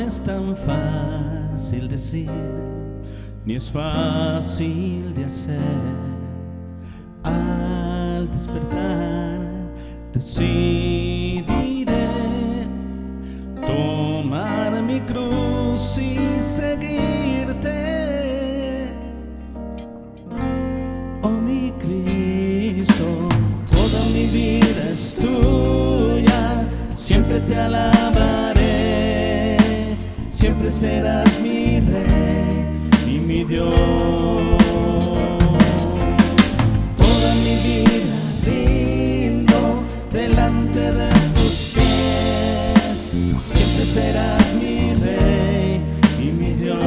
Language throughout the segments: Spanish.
es tan fácil decir, ni es fácil de hacer. Al despertar decidiré tomar mi cruz y seguirte. Oh mi Cristo, toda mi vida es tuya, siempre te alabaré, siempre serás mi Rey y mi Dios. Toda mi vida rindo delante de tus pies, siempre serás mi Rey y mi Dios.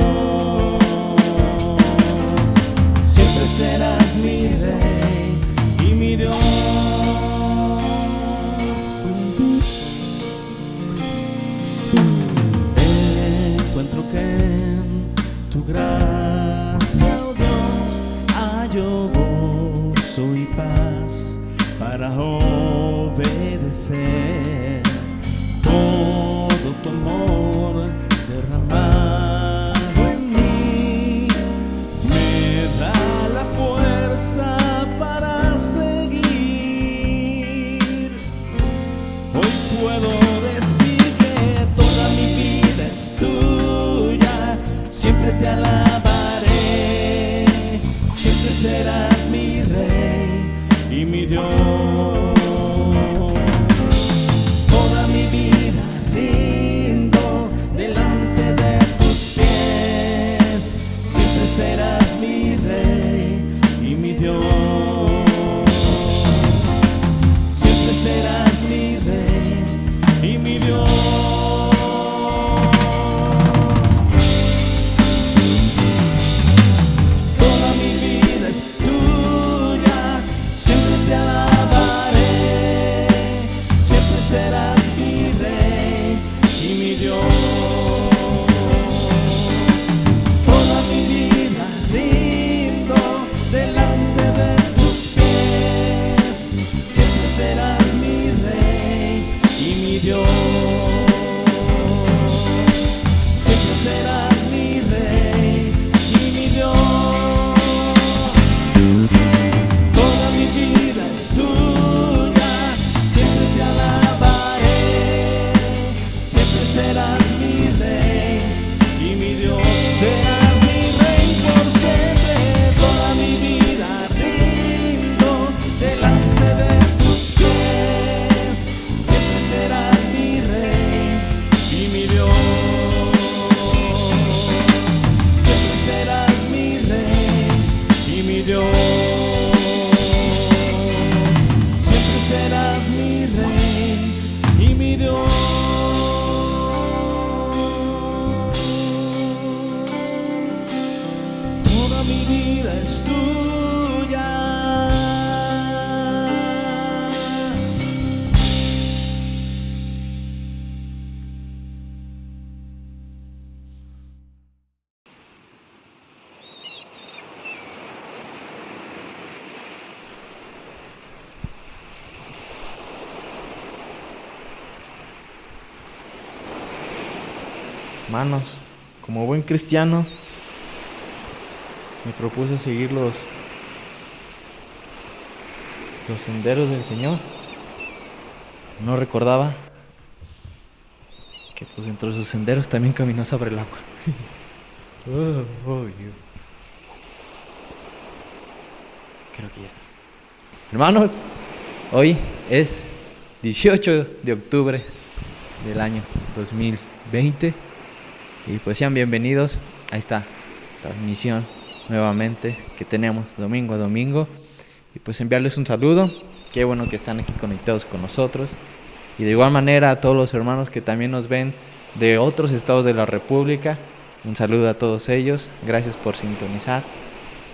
Siempre serás mi Rey y mi Dios. Encuentro que en tu gracia, oh Dios, hallo gozo y paz para obedecer. Todo tu amor derramado en mí me da la fuerza para seguir. Hoy puedo decir que toda mi vida es tuya, siempre te alabaré, siempre serás mi Rey y mi Dios. Toda mi vida rindo delante de tus pies, siempre serás mi Rey y mi Dios. Siempre serás mi Rey y mi Dios. Toda mi vida es tuya, siempre te alabaré, siempre serás mi Rey y mi Dios. Toda mi vida rindo delante de tus pies, siempre serás mi Rey y mi Dios. Siempre serás mi Rey y mi Dios. Toda mi vida es tuya, siempre te alabaré, siempre serás mi Rey y mi Dios. Serás mi Rey por siempre. Toda mi vida rindo delante de tus pies, siempre serás mi Rey y mi Dios. Siempre serás mi Rey y mi Dios. Siempre serás mi Rey y mi Dios. Toda mi vida es tuya. Hermanos, como buen cristiano, me propuse seguir los senderos del Señor. No recordaba que pues dentro de sus senderos también caminó sobre el agua. Creo que ya está. Hermanos, hoy es 18 de octubre del año 2020 y pues sean bienvenidos a esta transmisión nuevamente que tenemos domingo a domingo y pues enviarles un saludo. Qué bueno que están aquí conectados con nosotros y de igual manera a todos los hermanos que también nos ven de otros estados de la República, un saludo a todos ellos. Gracias por sintonizar,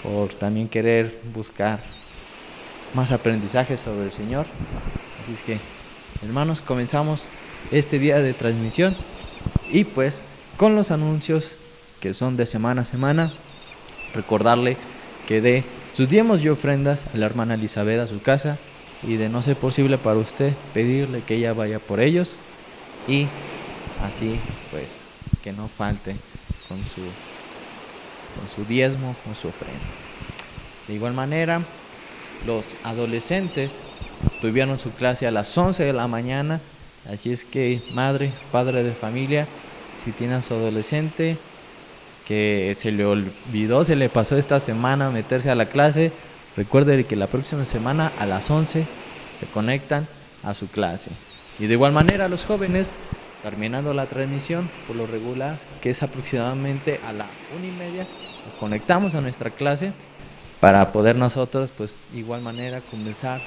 por también querer buscar más aprendizaje sobre el Señor. Así es que, hermanos, comenzamos este día de transmisión y pues con los anuncios que son de semana a semana. Recordarle que de sus diezmos y ofrendas a la hermana Elizabeth a su casa, y de no ser posible para usted, pedirle que ella vaya por ellos y así pues que no falte con su diezmo o su ofrenda. De igual manera, los adolescentes tuvieron su clase a las 11 de la mañana, así es que madre, padre de familia, si tiene a su adolescente que se le olvidó, se le pasó esta semana meterse a la clase, recuerde que la próxima semana a las 11 se conectan a su clase. Y de igual manera los jóvenes, terminando la transmisión por lo regular, que es aproximadamente a la 1:30, nos conectamos a nuestra clase para poder nosotros, pues, de igual manera comenzar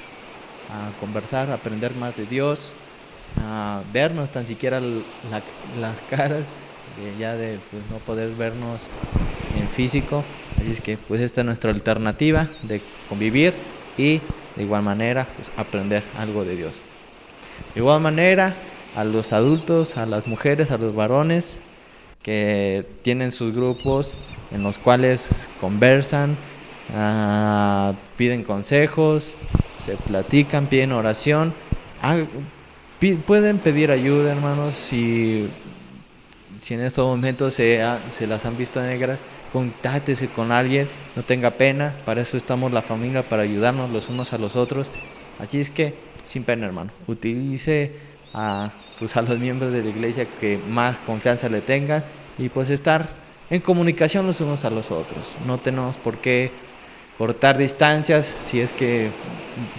a conversar, a aprender más de Dios, a vernos tan siquiera las caras, ya de pues, no poder vernos en físico. Así es que pues esta es nuestra alternativa de convivir y de igual manera pues, aprender algo de Dios. De igual manera, a los adultos, a las mujeres, a los varones que tienen sus grupos en los cuales conversan, piden consejos, se platican, piden oración, pueden pedir ayuda, hermanos. Si en estos momentos se las han visto negras, contáctese con alguien, no tenga pena, para eso estamos la familia, para ayudarnos los unos a los otros. Así es que, sin pena, hermano, utilice pues a los miembros de la iglesia que más confianza le tengan y pues estar en comunicación los unos a los otros. No tenemos por qué cortar distancias. Si es que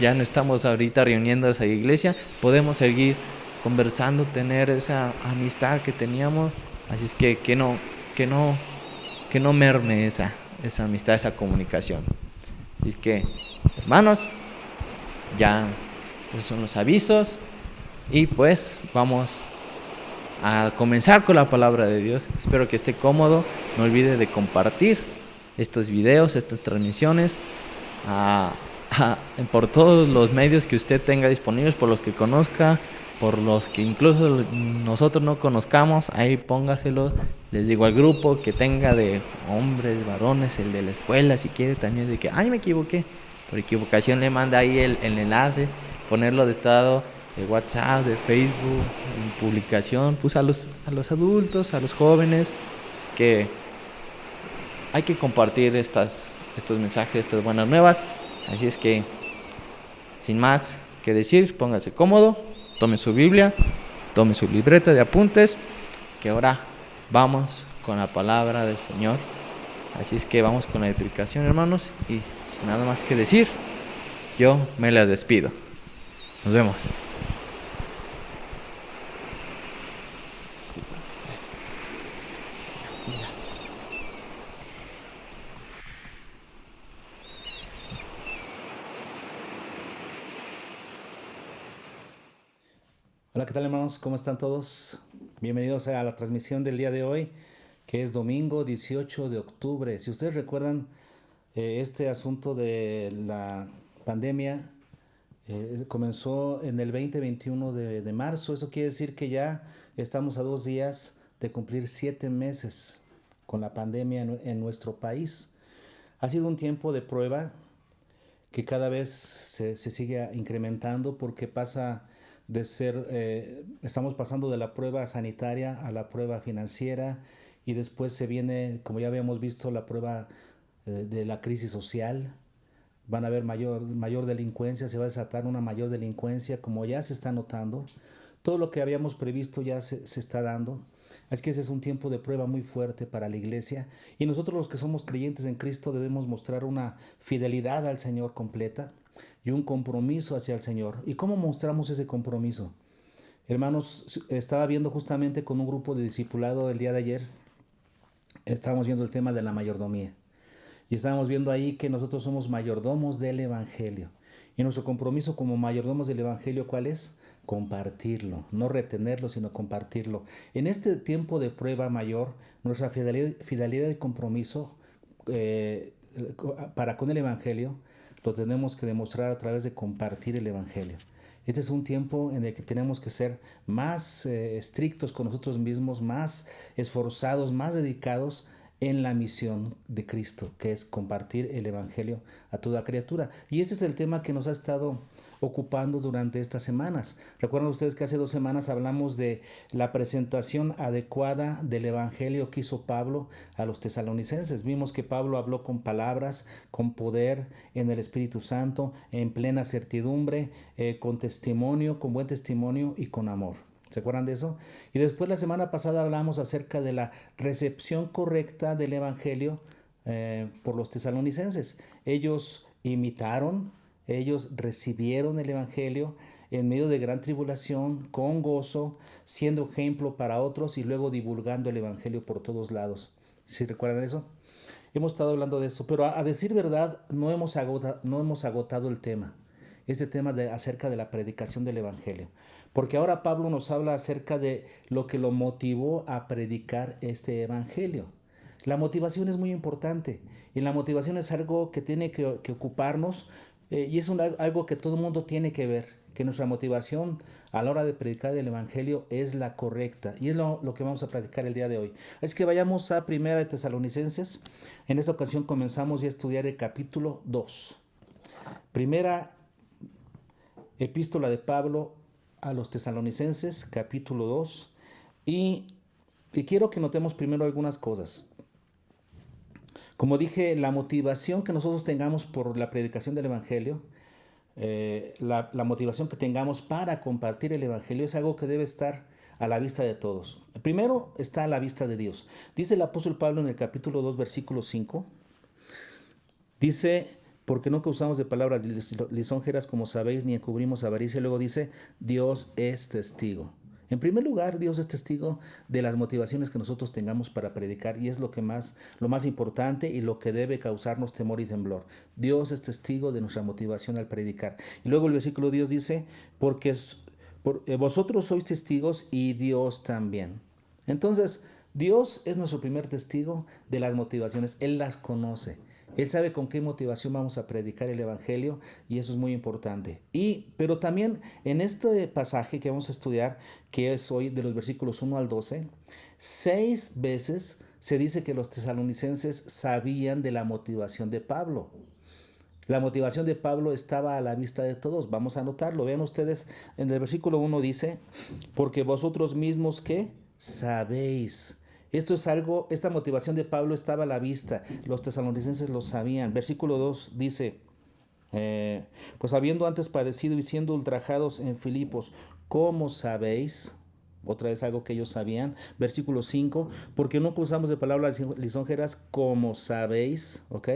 ya no estamos ahorita reuniendo a esa iglesia, podemos seguir conversando, tener esa amistad que teníamos. Así es que no merme esa amistad, esa comunicación. Así es que, hermanos, ya esos son los avisos y pues vamos a comenzar con la palabra de Dios. Espero que esté cómodo. No olvide de compartir estos videos, estas transmisiones por todos los medios que usted tenga disponibles, por los que conozca, por los que incluso nosotros no conozcamos, ahí póngaselos. Les digo al grupo que tenga de hombres, varones, el de la escuela, si quiere también, de que, ay, me equivoqué, por equivocación le manda ahí el enlace, ponerlo de estado de WhatsApp, de Facebook, en publicación, pues a los adultos, a los jóvenes. Así que hay que compartir estos mensajes, estas buenas nuevas. Así es que, sin más que decir, póngase cómodo, tome su Biblia, tome su libreta de apuntes, que ahora vamos con la palabra del Señor. Así es que vamos con la explicación, hermanos, y sin nada más que decir, yo me las despido. Nos vemos. Hola, ¿qué tal, hermanos? ¿Cómo están todos? Bienvenidos a la transmisión del día de hoy, que es domingo 18 de octubre. Si ustedes recuerdan, este asunto de la pandemia comenzó en el 20-21 de marzo. Eso quiere decir que ya estamos a 2 días de cumplir 7 meses con la pandemia en nuestro país. Ha sido un tiempo de prueba que cada vez se sigue incrementando, porque estamos pasando de la prueba sanitaria a la prueba financiera, y después se viene, como ya habíamos visto, la prueba de la crisis social. Van a haber mayor delincuencia, se va a desatar una mayor delincuencia, como ya se está notando. Todo lo que habíamos previsto ya se está dando. Así que ese es un tiempo de prueba muy fuerte para la iglesia, y nosotros los que somos creyentes en Cristo debemos mostrar una fidelidad al Señor completa y un compromiso hacia el Señor. ¿Y cómo mostramos ese compromiso? Hermanos, estaba viendo justamente con un grupo de discipulado el día de ayer, estábamos viendo el tema de la mayordomía, y estábamos viendo ahí que nosotros somos mayordomos del Evangelio, y nuestro compromiso como mayordomos del Evangelio, ¿cuál es? Compartirlo, no retenerlo, sino compartirlo. En este tiempo de prueba mayor, nuestra fidelidad y compromiso para con el Evangelio lo tenemos que demostrar a través de compartir el Evangelio. Este es un tiempo en el que tenemos que ser más estrictos con nosotros mismos, más esforzados, más dedicados en la misión de Cristo, que es compartir el Evangelio a toda criatura. Y este es el tema que nos ha estado ocupando durante estas semanas. Recuerdan ustedes que hace 2 semanas hablamos de la presentación adecuada del evangelio que hizo Pablo a los tesalonicenses. Vimos que Pablo habló con palabras, con poder, en el Espíritu Santo, en plena certidumbre, con testimonio, con buen testimonio y con amor. ¿Se acuerdan de eso? Y después la semana pasada hablamos acerca de la recepción correcta del evangelio por los tesalonicenses. Ellos imitaron, ellos recibieron el evangelio en medio de gran tribulación, con gozo, siendo ejemplo para otros y luego divulgando el evangelio por todos lados. ¿Sí recuerdan eso? Hemos estado hablando de esto, pero a decir verdad no hemos agotado el tema. Este tema acerca de la predicación del evangelio. Porque ahora Pablo nos habla acerca de lo que lo motivó a predicar este evangelio. La motivación es muy importante y la motivación es algo que tiene que ocuparnos y es algo que todo el mundo tiene que ver, que nuestra motivación a la hora de predicar el evangelio es la correcta y es lo que vamos a practicar el día de hoy. Es que vayamos a 1 Tesalonicenses. En esta ocasión comenzamos ya a estudiar el capítulo 2. Primera epístola de Pablo a los tesalonicenses, capítulo 2. Y quiero que notemos primero algunas cosas. Como dije, la motivación que nosotros tengamos por la predicación del evangelio, la motivación que tengamos para compartir el evangelio es algo que debe estar a la vista de todos. Primero está a la vista de Dios. Dice el apóstol Pablo en el capítulo 2, versículo 5. Dice: porque no causamos de palabras lisonjeras, como sabéis, ni encubrimos avaricia. Luego dice: Dios es testigo. En primer lugar, Dios es testigo de las motivaciones que nosotros tengamos para predicar, y es lo más importante y lo que debe causarnos temor y temblor. Dios es testigo de nuestra motivación al predicar. Y luego el versículo Dios dice: porque vosotros sois testigos y Dios también. Entonces, Dios es nuestro primer testigo de las motivaciones. Él las conoce. Él sabe con qué motivación vamos a predicar el evangelio y eso es muy importante. Pero también en este pasaje que vamos a estudiar, que es hoy de los versículos 1 al 12, 6 veces se dice que los tesalonicenses sabían de la motivación de Pablo. La motivación de Pablo estaba a la vista de todos. Vamos a anotarlo. Vean ustedes, en el versículo 1 dice: porque vosotros mismos, ¿qué? Sabéis. Esto es algo, esta motivación de Pablo estaba a la vista, los tesalonicenses lo sabían. Versículo 2 dice: pues habiendo antes padecido y siendo ultrajados en Filipos, ¿cómo sabéis? Otra vez algo que ellos sabían. Versículo 5, porque no cruzamos de palabras lisonjeras, como sabéis, ¿ok?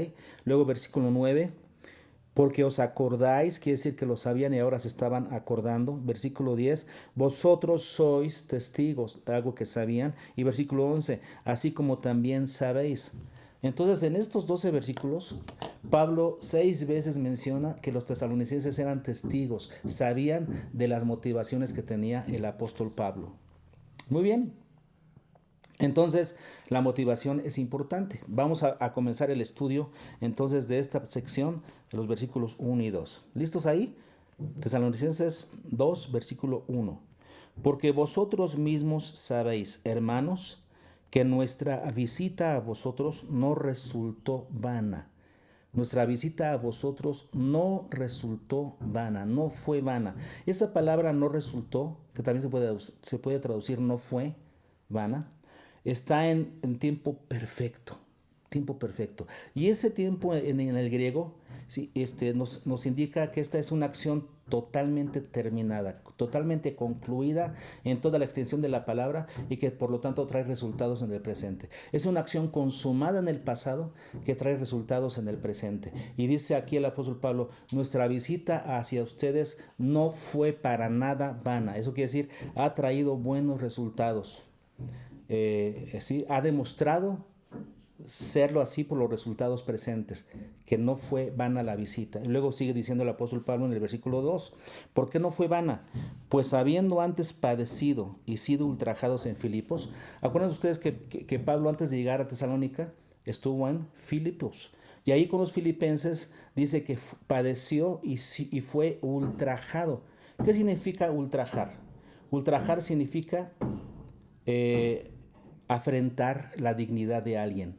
Luego versículo 9, porque os acordáis, quiere decir que lo sabían y ahora se estaban acordando. Versículo 10, vosotros sois testigos, algo que sabían. Y versículo 11, así como también sabéis. Entonces, en estos 12 versículos, Pablo 6 veces menciona que los tesalonicenses eran testigos, sabían de las motivaciones que tenía el apóstol Pablo. Muy bien. Entonces, la motivación es importante. Vamos a comenzar el estudio entonces de esta sección, de los versículos 1 y 2. ¿Listos ahí? Tesalonicenses 2, versículo 1. Porque vosotros mismos sabéis, hermanos, que nuestra visita a vosotros no resultó vana. Nuestra visita a vosotros no resultó vana, no fue vana. Esa palabra no resultó, que también se puede traducir no fue vana, está en tiempo perfecto, tiempo perfecto. Y ese tiempo en el griego sí, nos indica que esta es una acción totalmente terminada, totalmente concluida en toda la extensión de la palabra y que por lo tanto trae resultados en el presente. Es una acción consumada en el pasado que trae resultados en el presente. Y dice aquí el apóstol Pablo: nuestra visita hacia ustedes no fue para nada vana. Eso quiere decir, ha traído buenos resultados. ¿Sí? Ha demostrado serlo así por los resultados presentes, que no fue vana la visita. Y luego sigue diciendo el apóstol Pablo en el versículo 2, ¿por qué no fue vana? Pues habiendo antes padecido y sido ultrajados en Filipos. Acuérdense ustedes que Pablo, antes de llegar a Tesalónica, estuvo en Filipos, y ahí con los filipenses dice que padeció y fue ultrajado. ¿Qué significa ultrajar? Ultrajar significa afrentar la dignidad de alguien.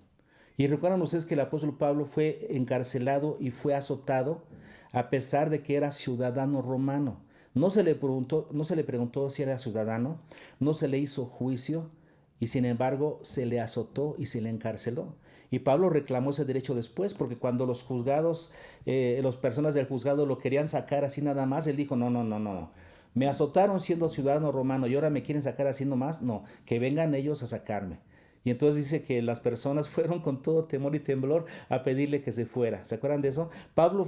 Y recuerdan ustedes que el apóstol Pablo fue encarcelado y fue azotado a pesar de que era ciudadano romano. No se le preguntó si era ciudadano, no se le hizo juicio y sin embargo se le azotó y se le encarceló. Y Pablo reclamó ese derecho después, porque cuando los juzgados, las personas del juzgado lo querían sacar así nada más, él dijo, no. Me azotaron siendo ciudadano romano y ahora me quieren sacar haciendo más. No, que vengan ellos a sacarme. Y entonces dice que las personas fueron con todo temor y temblor a pedirle que se fuera. ¿Se acuerdan de eso? Pablo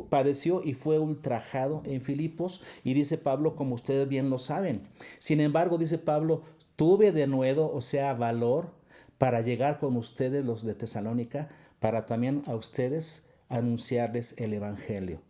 padeció y fue ultrajado en Filipos, y dice Pablo, como ustedes bien lo saben. Sin embargo, dice Pablo, tuve denuedo, o sea, valor, para llegar con ustedes, los de Tesalónica, para también a ustedes anunciarles el evangelio.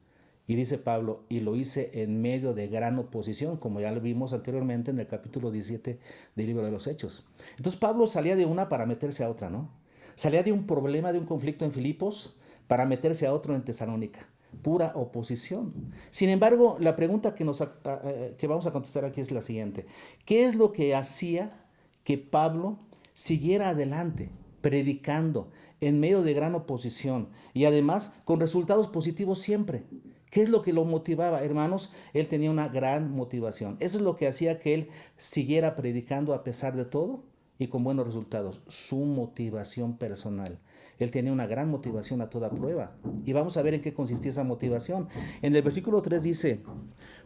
Y dice Pablo, y lo hice en medio de gran oposición, como ya lo vimos anteriormente en el capítulo 17 del libro de los Hechos. Entonces Pablo salía de una para meterse a otra, ¿no? Salía de un problema, de un conflicto en Filipos, para meterse a otro en Tesalónica. Pura oposición. Sin embargo, la pregunta que vamos a contestar aquí es la siguiente. ¿Qué es lo que hacía que Pablo siguiera adelante, predicando en medio de gran oposición y además con resultados positivos siempre? ¿Qué es lo que lo motivaba, hermanos? Él tenía una gran motivación. Eso es lo que hacía que él siguiera predicando a pesar de todo y con buenos resultados. Su motivación personal. Él tenía una gran motivación a toda prueba. Y vamos a ver en qué consistía esa motivación. En el versículo 3 dice,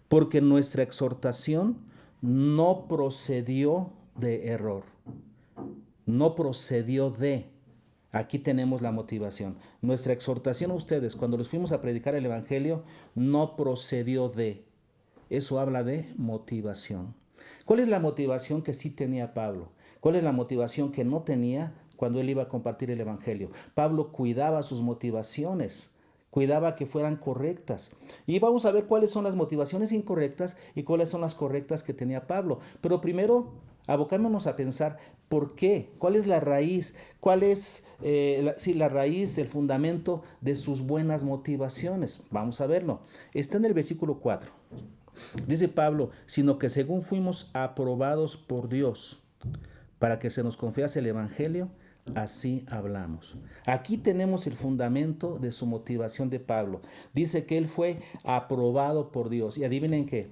porque nuestra exhortación no procedió de error. No procedió de. Aquí tenemos la motivación. Nuestra exhortación a ustedes, cuando les fuimos a predicar el evangelio, no procedió de. Eso habla de motivación. ¿Cuál es la motivación que sí tenía Pablo? ¿Cuál es la motivación que no tenía cuando él iba a compartir el evangelio? Pablo cuidaba sus motivaciones, cuidaba que fueran correctas. Y vamos a ver cuáles son las motivaciones incorrectas y cuáles son las correctas que tenía Pablo. Pero primero, abocémonos a pensar por qué, cuál es la raíz, cuál es la raíz, el fundamento de sus buenas motivaciones. Vamos a verlo. Está en el versículo 4. Dice Pablo, sino que según fuimos aprobados por Dios para que se nos confiase el evangelio, así hablamos. Aquí tenemos el fundamento de su motivación de Pablo. Dice que él fue aprobado por Dios. Y adivinen qué.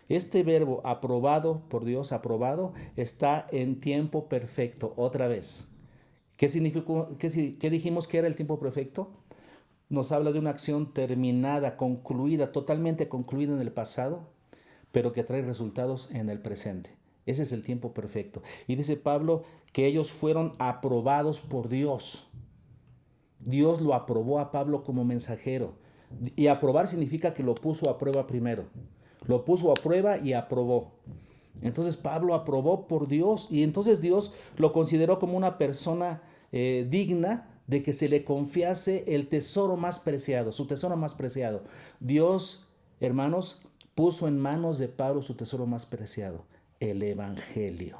Este verbo aprobado por Dios, aprobado, está en tiempo perfecto, otra vez. ¿Qué significó? ¿Qué dijimos que era el tiempo perfecto? Nos habla de una acción terminada, concluida, totalmente concluida en el pasado, pero que trae resultados en el presente. Ese es el tiempo perfecto. Y dice Pablo que ellos fueron aprobados por Dios. Dios lo aprobó a Pablo como mensajero. Y aprobar significa que lo puso a prueba primero. Lo puso a prueba y aprobó. Entonces Pablo aprobó por Dios y entonces Dios lo consideró como una persona digna de que se le confiase el tesoro más preciado, su tesoro más preciado. Dios, hermanos, puso en manos de Pablo su tesoro más preciado, el evangelio.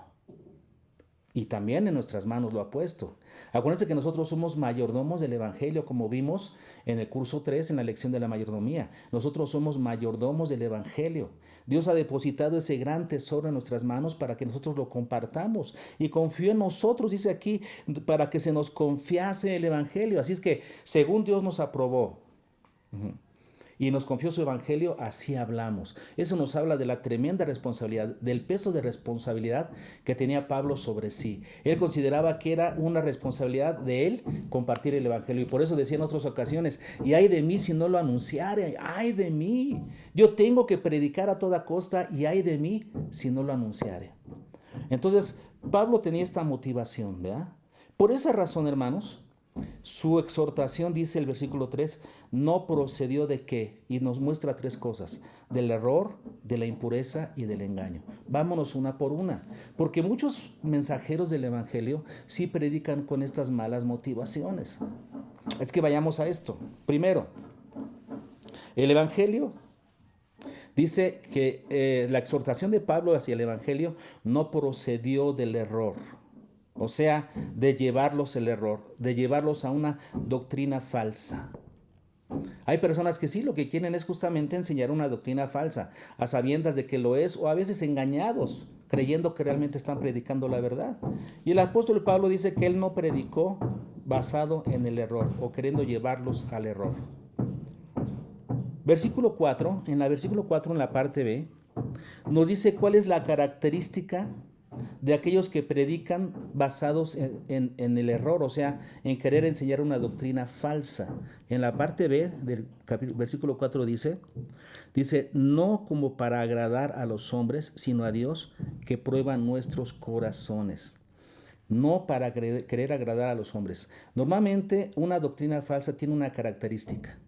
Y también en nuestras manos lo ha puesto. Acuérdense que nosotros somos mayordomos del evangelio, como vimos en el curso 3, en la lección de la mayordomía. Nosotros somos mayordomos del evangelio. Dios ha depositado ese gran tesoro en nuestras manos para que nosotros lo compartamos. Y confió en nosotros, dice aquí, para que se nos confiase el evangelio. Así es que, según Dios nos aprobó, y nos confió su evangelio, así hablamos. Eso nos habla de la tremenda responsabilidad, del peso de responsabilidad que tenía Pablo sobre sí. Él consideraba que era una responsabilidad de él compartir el evangelio. Y por eso decía en otras ocasiones, y ay de mí si no lo anunciare, ay de mí. Yo tengo que predicar a toda costa y ay de mí si no lo anunciare. Entonces, Pablo tenía esta motivación, ¿verdad? Por esa razón, hermanos, su exhortación, dice el versículo 3, no procedió de qué, y nos muestra tres cosas: del error, de la impureza y del engaño. Vámonos una por una, porque muchos mensajeros del evangelio sí predican con estas malas motivaciones. Es que vayamos a esto. Primero, el evangelio dice que la exhortación de Pablo hacia el evangelio no procedió del error. O sea, de llevarlos el error, de llevarlos a una doctrina falsa. Hay personas que sí, lo que quieren es justamente enseñar una doctrina falsa, a sabiendas de que lo es, o a veces engañados, creyendo que realmente están predicando la verdad. Y el apóstol Pablo dice que él no predicó basado en el error, o queriendo llevarlos al error. Versículo 4, en la versículo 4, en la parte B, nos dice cuál es la característica de aquellos que predican basados en el error, o sea, en querer enseñar una doctrina falsa. En la parte B del versículo 4 dice, no como para agradar a los hombres, sino a Dios que prueba nuestros corazones. No para querer agradar a los hombres. Normalmente una doctrina falsa tiene una característica: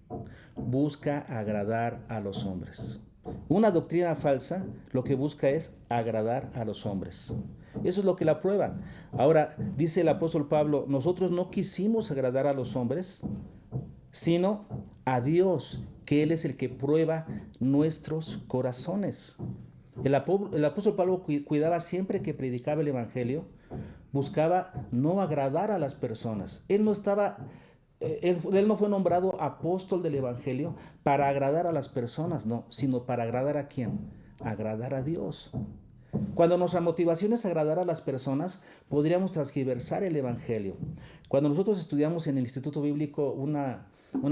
busca agradar a los hombres. Una doctrina falsa lo que busca es agradar a los hombres. Eso es lo que la prueba. Ahora, dice el apóstol Pablo, nosotros no quisimos agradar a los hombres, sino a Dios, que Él es el que prueba nuestros corazones. El apóstol Pablo cuidaba siempre que predicaba el evangelio, buscaba no agradar a las personas. Él no fue nombrado apóstol del evangelio para agradar a las personas, no, sino para agradar ¿a quién? Agradar a Dios. Cuando nuestra motivación es agradar a las personas, podríamos transgiversar el evangelio. Cuando nosotros estudiamos en el Instituto Bíblico una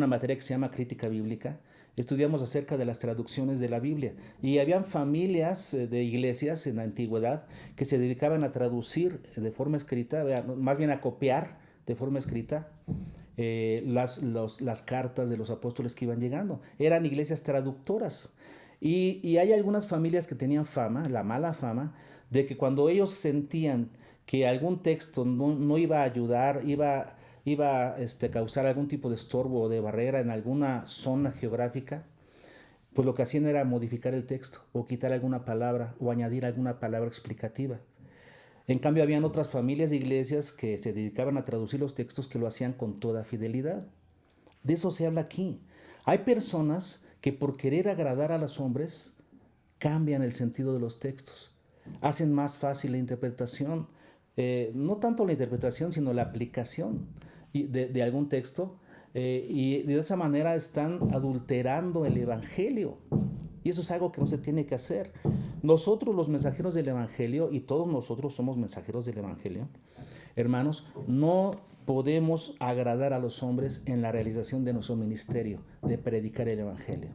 materia que se llama crítica bíblica, estudiamos acerca de las traducciones de la Biblia, y habían familias de iglesias en la antigüedad que se dedicaban a traducir de forma escrita, más bien a copiar de forma escrita las cartas de los apóstoles que iban llegando. Eran iglesias traductoras. Y hay algunas familias que tenían fama, la mala fama, de que cuando ellos sentían que algún texto no iba a ayudar, iba a causar algún tipo de estorbo o de barrera en alguna zona geográfica, pues lo que hacían era modificar el texto o quitar alguna palabra o añadir alguna palabra explicativa. En cambio, habían otras familias de iglesias que se dedicaban a traducir los textos, que lo hacían con toda fidelidad. De eso se habla aquí. Hay personas que por querer agradar a los hombres cambian el sentido de los textos, hacen más fácil la interpretación, no tanto la interpretación, sino la aplicación de algún texto, y de esa manera están adulterando el evangelio. Y eso es algo que no se tiene que hacer. Nosotros, los mensajeros del evangelio, y todos nosotros somos mensajeros del evangelio, hermanos, no podemos agradar a los hombres en la realización de nuestro ministerio de predicar el evangelio.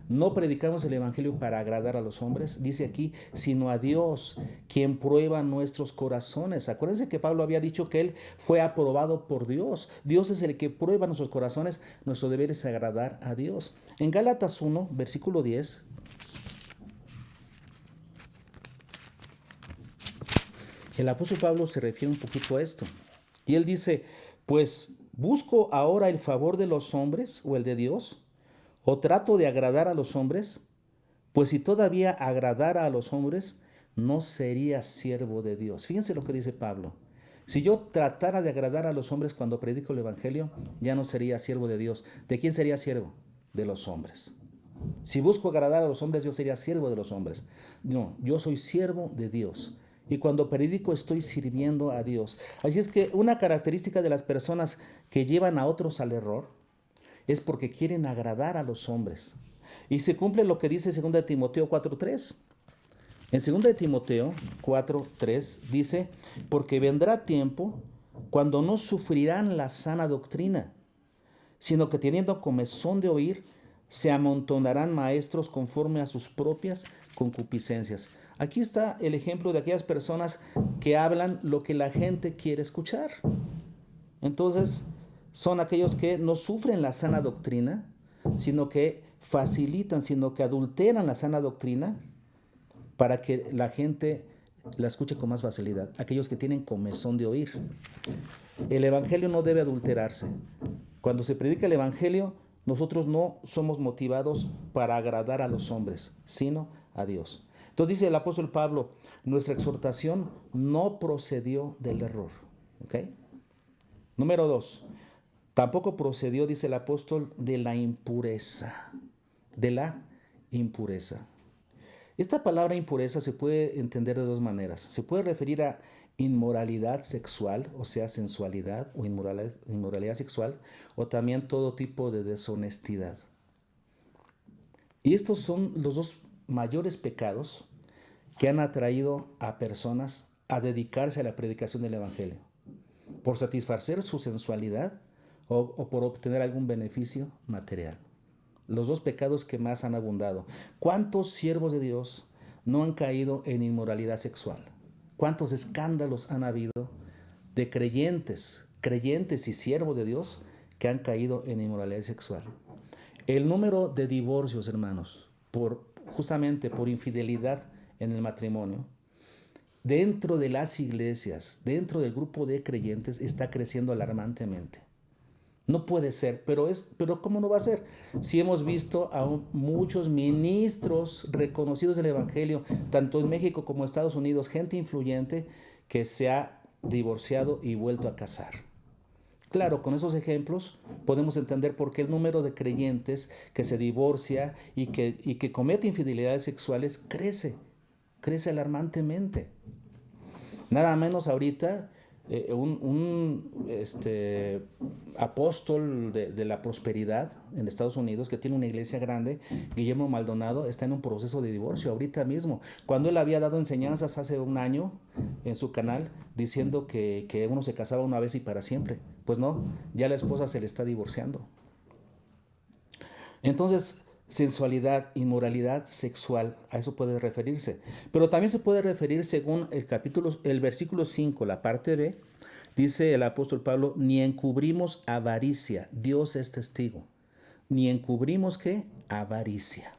No predicamos el evangelio para agradar a los hombres, dice aquí, sino a Dios, quien prueba nuestros corazones. Acuérdense que Pablo había dicho que él fue aprobado por Dios. Dios es el que prueba nuestros corazones. Nuestro deber es agradar a Dios. En Gálatas 1, versículo 10, el apóstol Pablo se refiere un poquito a esto. Y él dice, pues, ¿busco ahora el favor de los hombres o el de Dios? ¿O trato de agradar a los hombres? Pues si todavía agradara a los hombres, no sería siervo de Dios. Fíjense lo que dice Pablo. Si yo tratara de agradar a los hombres cuando predico el evangelio, ya no sería siervo de Dios. ¿De quién sería siervo? De los hombres. Si busco agradar a los hombres, yo sería siervo de los hombres. No, yo soy siervo de Dios. Y cuando predico estoy sirviendo a Dios. Así es que una característica de las personas que llevan a otros al error es porque quieren agradar a los hombres. Y se cumple lo que dice 2 Timoteo 4:3. En 2 Timoteo 4:3 dice, porque vendrá tiempo cuando no sufrirán la sana doctrina, sino que teniendo comezón de oír, se amontonarán maestros conforme a sus propias concupiscencias. Aquí está el ejemplo de aquellas personas que hablan lo que la gente quiere escuchar. Entonces, son aquellos que no sufren la sana doctrina, sino que facilitan, sino que adulteran la sana doctrina para que la gente la escuche con más facilidad. Aquellos que tienen comezón de oír. El evangelio no debe adulterarse. Cuando se predica el evangelio, nosotros no somos motivados para agradar a los hombres, sino a Dios. Entonces dice el apóstol Pablo, nuestra exhortación no procedió del error. ¿Okay? Número 2, tampoco procedió, dice el apóstol, de la impureza. De la impureza. Esta palabra impureza se puede entender de dos maneras. Se puede referir a inmoralidad sexual, o sea, sensualidad o inmoralidad sexual, o también todo tipo de deshonestidad. Y estos son los dos mayores pecados que han atraído a personas a dedicarse a la predicación del evangelio, por satisfacer su sensualidad o por obtener algún beneficio material. los dos pecados que más han abundado. ¿Cuántos siervos de Dios no han caído en inmoralidad sexual? ¿Cuántos escándalos han habido de creyentes y siervos de Dios que han caído en inmoralidad sexual? El número de divorcios, hermanos, justamente por infidelidad en el matrimonio, dentro de las iglesias, dentro del grupo de creyentes, está creciendo alarmantemente. No puede ser, pero ¿cómo no va a ser? Si hemos visto a muchos ministros reconocidos del Evangelio, tanto en México como en Estados Unidos, gente influyente que se ha divorciado y vuelto a casar. Claro, con esos ejemplos podemos entender por qué el número de creyentes que se divorcia y que comete infidelidades sexuales crece alarmantemente. Nada menos ahorita un apóstol de la prosperidad en Estados Unidos, que tiene una iglesia grande, Guillermo Maldonado, está en un proceso de divorcio ahorita mismo, cuando él había dado enseñanzas hace un año en su canal diciendo que uno se casaba una vez y para siempre. Pues no, ya la esposa se le está divorciando. Entonces, sensualidad, inmoralidad sexual, a eso puede referirse. Pero también se puede referir según el versículo 5, la parte B, dice el apóstol Pablo, ni encubrimos avaricia, Dios es testigo. Ni encubrimos, ¿qué? Avaricia.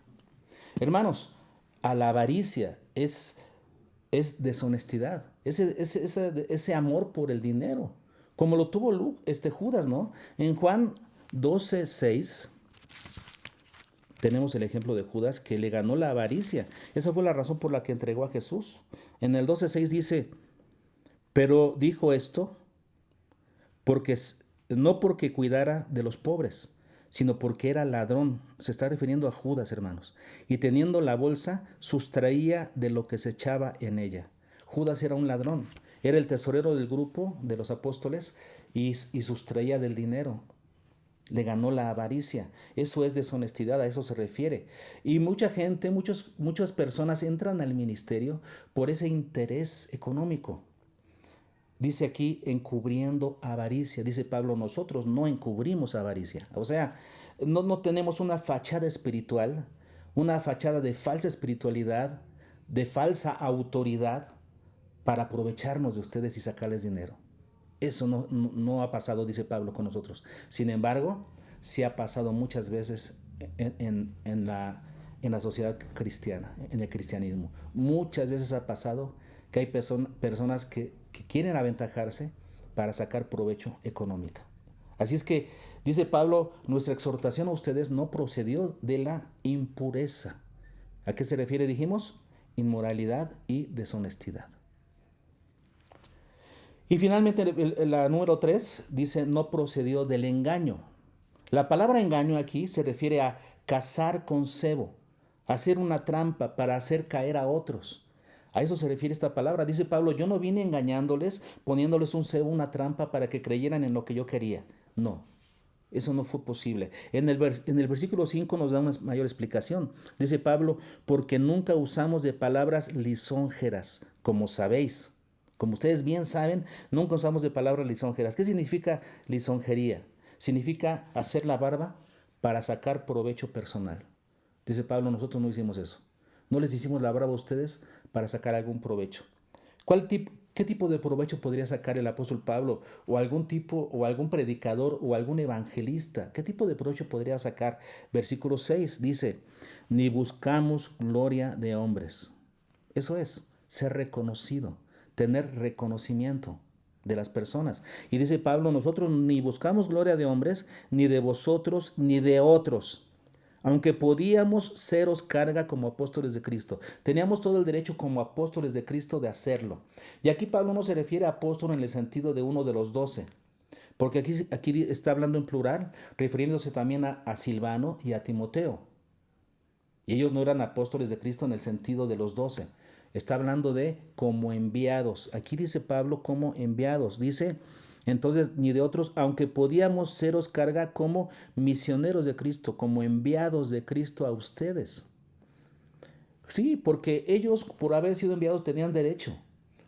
Hermanos, a la avaricia es deshonestidad, ese amor por el dinero, como lo tuvo Judas, ¿no? En Juan 12:6 tenemos el ejemplo de Judas, que le ganó la avaricia. Esa fue la razón por la que entregó a Jesús. En el 12:6 dice, pero dijo esto no porque cuidara de los pobres, sino porque era ladrón. Se está refiriendo a Judas, hermanos. Y teniendo la bolsa, sustraía de lo que se echaba en ella. Judas era un ladrón. Era el tesorero del grupo de los apóstoles y sustraía del dinero. Le ganó la avaricia. Eso es deshonestidad, a eso se refiere. Y mucha gente, muchas personas entran al ministerio por ese interés económico. Dice aquí, encubriendo avaricia. Dice Pablo, nosotros no encubrimos avaricia. O sea, no tenemos una fachada espiritual, una fachada de falsa espiritualidad, de falsa autoridad para aprovecharnos de ustedes y sacarles dinero. Eso no ha pasado, dice Pablo, con nosotros. Sin embargo, sí ha pasado muchas veces en la sociedad cristiana, en el cristianismo. Muchas veces ha pasado que hay personas que quieren aventajarse para sacar provecho económico. Así es que, dice Pablo, nuestra exhortación a ustedes no procedió de la impureza. ¿A qué se refiere? Dijimos, inmoralidad y deshonestidad. Y finalmente la número 3 dice, no procedió del engaño. La palabra engaño aquí se refiere a cazar con cebo, hacer una trampa para hacer caer a otros. A eso se refiere esta palabra. Dice Pablo, yo no vine engañándoles, poniéndoles un cebo, una trampa para que creyeran en lo que yo quería. No, eso no fue posible. En el versículo 5 nos da una mayor explicación. Dice Pablo, porque nunca usamos de palabras lisonjeras, como sabéis. Como ustedes bien saben, nunca usamos de palabras lisonjeras. ¿Qué significa lisonjería? Significa hacer la barba para sacar provecho personal. Dice Pablo, nosotros no hicimos eso. No les hicimos la barba a ustedes para sacar algún provecho. ¿Qué tipo de provecho podría sacar el apóstol Pablo? O algún predicador o algún evangelista. ¿Qué tipo de provecho podría sacar? Versículo 6 dice, ni buscamos gloria de hombres. Eso es, ser reconocido. Tener reconocimiento de las personas. Y dice Pablo, nosotros ni buscamos gloria de hombres, ni de vosotros, ni de otros, aunque podíamos seros carga como apóstoles de Cristo. Teníamos todo el derecho como apóstoles de Cristo de hacerlo. Y aquí Pablo no se refiere a apóstol en el sentido de uno de los 12, porque aquí está hablando en plural, refiriéndose también a Silvano y a Timoteo. Y ellos no eran apóstoles de Cristo en el sentido de los 12. Está hablando de como enviados. Aquí dice Pablo como enviados. Dice, entonces, ni de otros, aunque podíamos seros carga como misioneros de Cristo, como enviados de Cristo a ustedes. Sí, porque ellos, por haber sido enviados, tenían derecho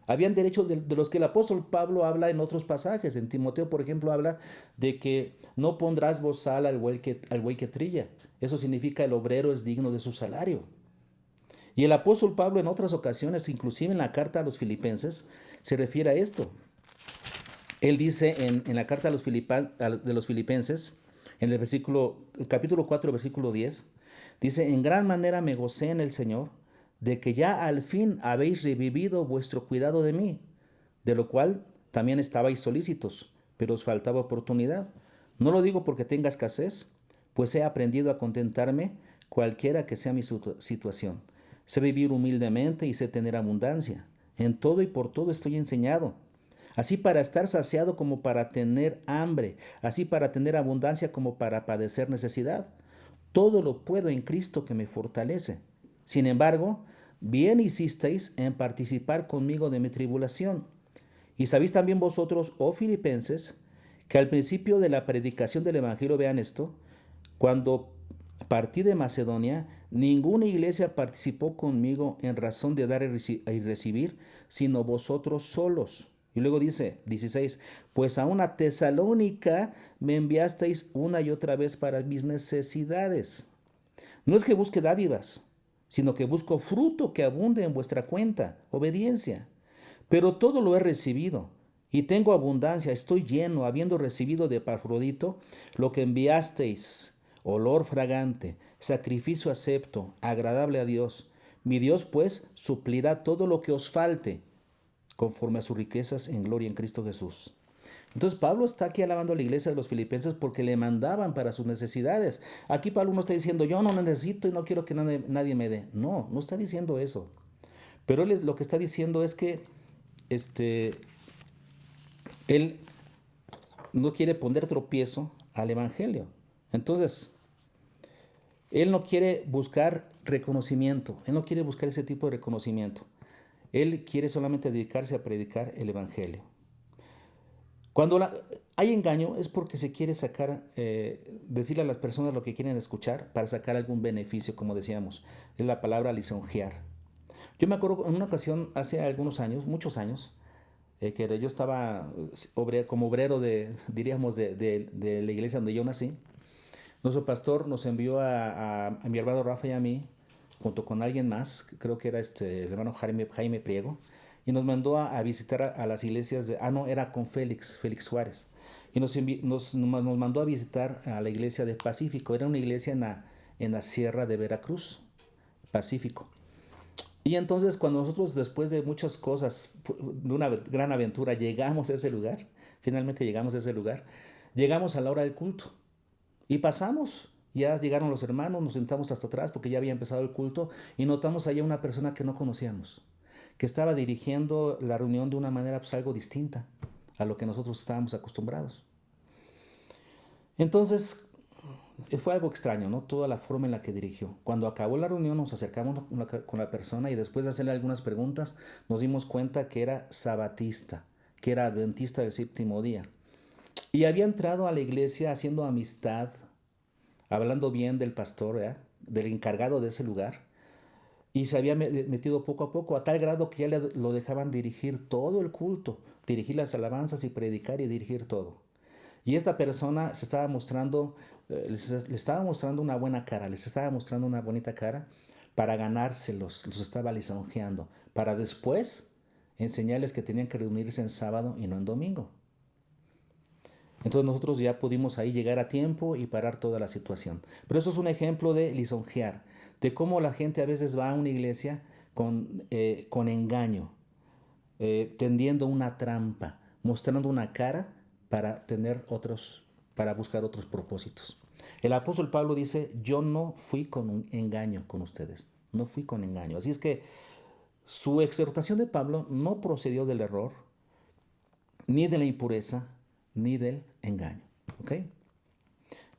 Habían derechos de los que el apóstol Pablo habla en otros pasajes. En Timoteo, por ejemplo, habla de que no pondrás bozal al buey que trilla. Eso significa el obrero es digno de su salario. Y el apóstol Pablo en otras ocasiones, inclusive en la carta a los filipenses, se refiere a esto. Él dice en la carta de los filipenses, en el capítulo 4, versículo 10, dice, en gran manera me gocé en el Señor, de que ya al fin habéis revivido vuestro cuidado de mí, de lo cual también estabais solícitos, pero os faltaba oportunidad. No lo digo porque tenga escasez, pues he aprendido a contentarme cualquiera que sea mi situación. Sé vivir humildemente y sé tener abundancia. En todo y por todo estoy enseñado. Así para estar saciado como para tener hambre, así para tener abundancia como para padecer necesidad. Todo lo puedo en Cristo que me fortalece. Sin embargo, bien hicisteis en participar conmigo de mi tribulación. Y sabéis también vosotros, oh filipenses, que al principio de la predicación del Evangelio, vean esto, cuando partí de Macedonia, ninguna iglesia participó conmigo en razón de dar y recibir, sino vosotros solos. Y luego dice, 16, pues a una Tesalónica me enviasteis una y otra vez para mis necesidades. No es que busque dádivas, sino que busco fruto que abunde en vuestra cuenta, obediencia. Pero todo lo he recibido, y tengo abundancia, estoy lleno, habiendo recibido de Epafrodito lo que enviasteis, olor fragante, sacrificio acepto, agradable a Dios. Mi Dios, pues, suplirá todo lo que os falte, conforme a sus riquezas en gloria en Cristo Jesús. Entonces Pablo está aquí alabando a la iglesia de los filipenses porque le mandaban para sus necesidades. Aquí Pablo no está diciendo, yo no necesito y no quiero que nadie me dé. No, no está diciendo eso. Pero él lo que está diciendo es que él no quiere poner tropiezo al evangelio. Entonces, él no quiere buscar reconocimiento. Él no quiere buscar ese tipo de reconocimiento. Él quiere solamente dedicarse a predicar el evangelio. Cuando hay engaño es porque se quiere sacar, decirle a las personas lo que quieren escuchar para sacar algún beneficio, como decíamos. Es la palabra lisonjear. Yo me acuerdo en una ocasión, hace algunos años, muchos años, que yo estaba como obrero diríamos, de la iglesia donde yo nací. Nuestro pastor nos envió a mi hermano Rafa y a mí, junto con alguien más, creo que era el hermano Jaime Priego, y nos mandó a visitar a las iglesias era con Félix Suárez, y nos mandó a visitar a la iglesia de Pacífico. Era una iglesia en la sierra de Veracruz, Pacífico. Y entonces cuando nosotros, después de muchas cosas, de una gran aventura, llegamos a ese lugar, finalmente llegamos a ese lugar, llegamos a la hora del culto y pasamos. Ya llegaron los hermanos, nos sentamos hasta atrás porque ya había empezado el culto y notamos allá una persona que no conocíamos, que estaba dirigiendo la reunión de una manera algo distinta a lo que nosotros estábamos acostumbrados. Entonces, fue algo extraño, ¿no? Toda la forma en la que dirigió. Cuando acabó la reunión nos acercamos con la persona y después de hacerle algunas preguntas nos dimos cuenta que era sabatista, que era adventista del séptimo día. Y había entrado a la iglesia haciendo amistad, hablando bien del pastor, del encargado de ese lugar, y se había metido poco a poco, a tal grado que ya lo dejaban dirigir todo el culto, dirigir las alabanzas y predicar y dirigir todo. Y esta persona se estaba mostrando, les estaba mostrando una buena cara, les estaba mostrando una bonita cara para ganárselos, los estaba lisonjeando, para después enseñarles que tenían que reunirse en sábado y no en domingo. Entonces nosotros ya pudimos ahí llegar a tiempo y parar toda la situación. Pero eso es un ejemplo de lisonjear, de cómo la gente a veces va a una iglesia con engaño, tendiendo una trampa, mostrando una cara para buscar otros propósitos. El apóstol Pablo dice, yo no fui con un engaño con ustedes, no fui con engaño. Así es que su exhortación de Pablo no procedió del error, ni de la impureza, ni del engaño. ¿Ok?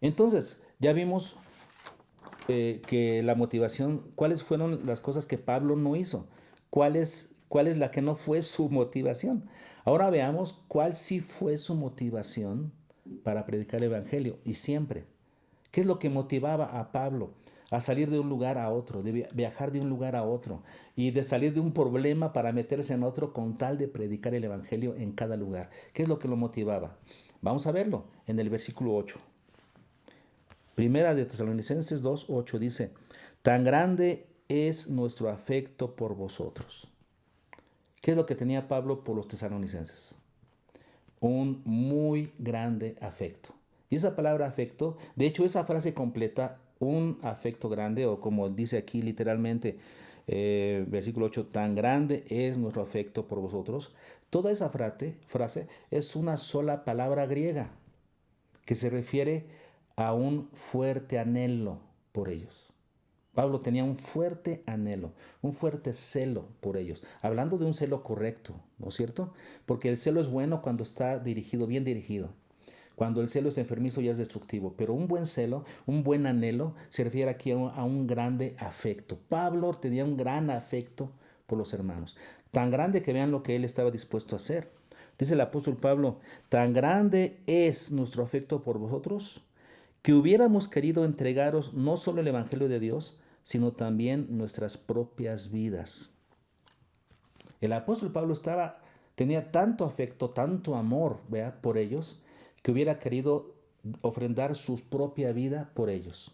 Entonces, ya vimos que la motivación, cuáles fueron las cosas que Pablo no hizo, cuál es la que no fue su motivación. Ahora veamos cuál sí fue su motivación para predicar el evangelio, y siempre. ¿Qué es lo que motivaba a Pablo a salir de un lugar a otro, de viajar de un lugar a otro y de salir de un problema para meterse en otro con tal de predicar el evangelio en cada lugar. ¿Qué es lo que lo motivaba? Vamos a verlo en el versículo 8. Primera de Tesalonicenses 2:8 dice: tan grande es nuestro afecto por vosotros. ¿Qué es lo que tenía Pablo por los tesalonicenses? Un muy grande afecto. Y esa palabra afecto, de hecho esa frase completa, un afecto grande, o como dice aquí literalmente, versículo 8, tan grande es nuestro afecto por vosotros. Toda esa frase es una sola palabra griega que se refiere a un fuerte anhelo por ellos. Pablo tenía un fuerte anhelo, un fuerte celo por ellos, hablando de un celo correcto, ¿no es cierto? Porque el celo es bueno cuando está dirigido, bien dirigido. Cuando el celo es enfermizo ya es destructivo, pero un buen celo, un buen anhelo, se refiere aquí a un grande afecto. Pablo tenía un gran afecto por los hermanos, tan grande que vean lo que él estaba dispuesto a hacer. Dice el apóstol Pablo: tan grande es nuestro afecto por vosotros, que hubiéramos querido entregaros no solo el evangelio de Dios, sino también nuestras propias vidas. El apóstol Pablo tenía tanto afecto, tanto amor, ¿vea?, por ellos, que hubiera querido ofrendar su propia vida por ellos.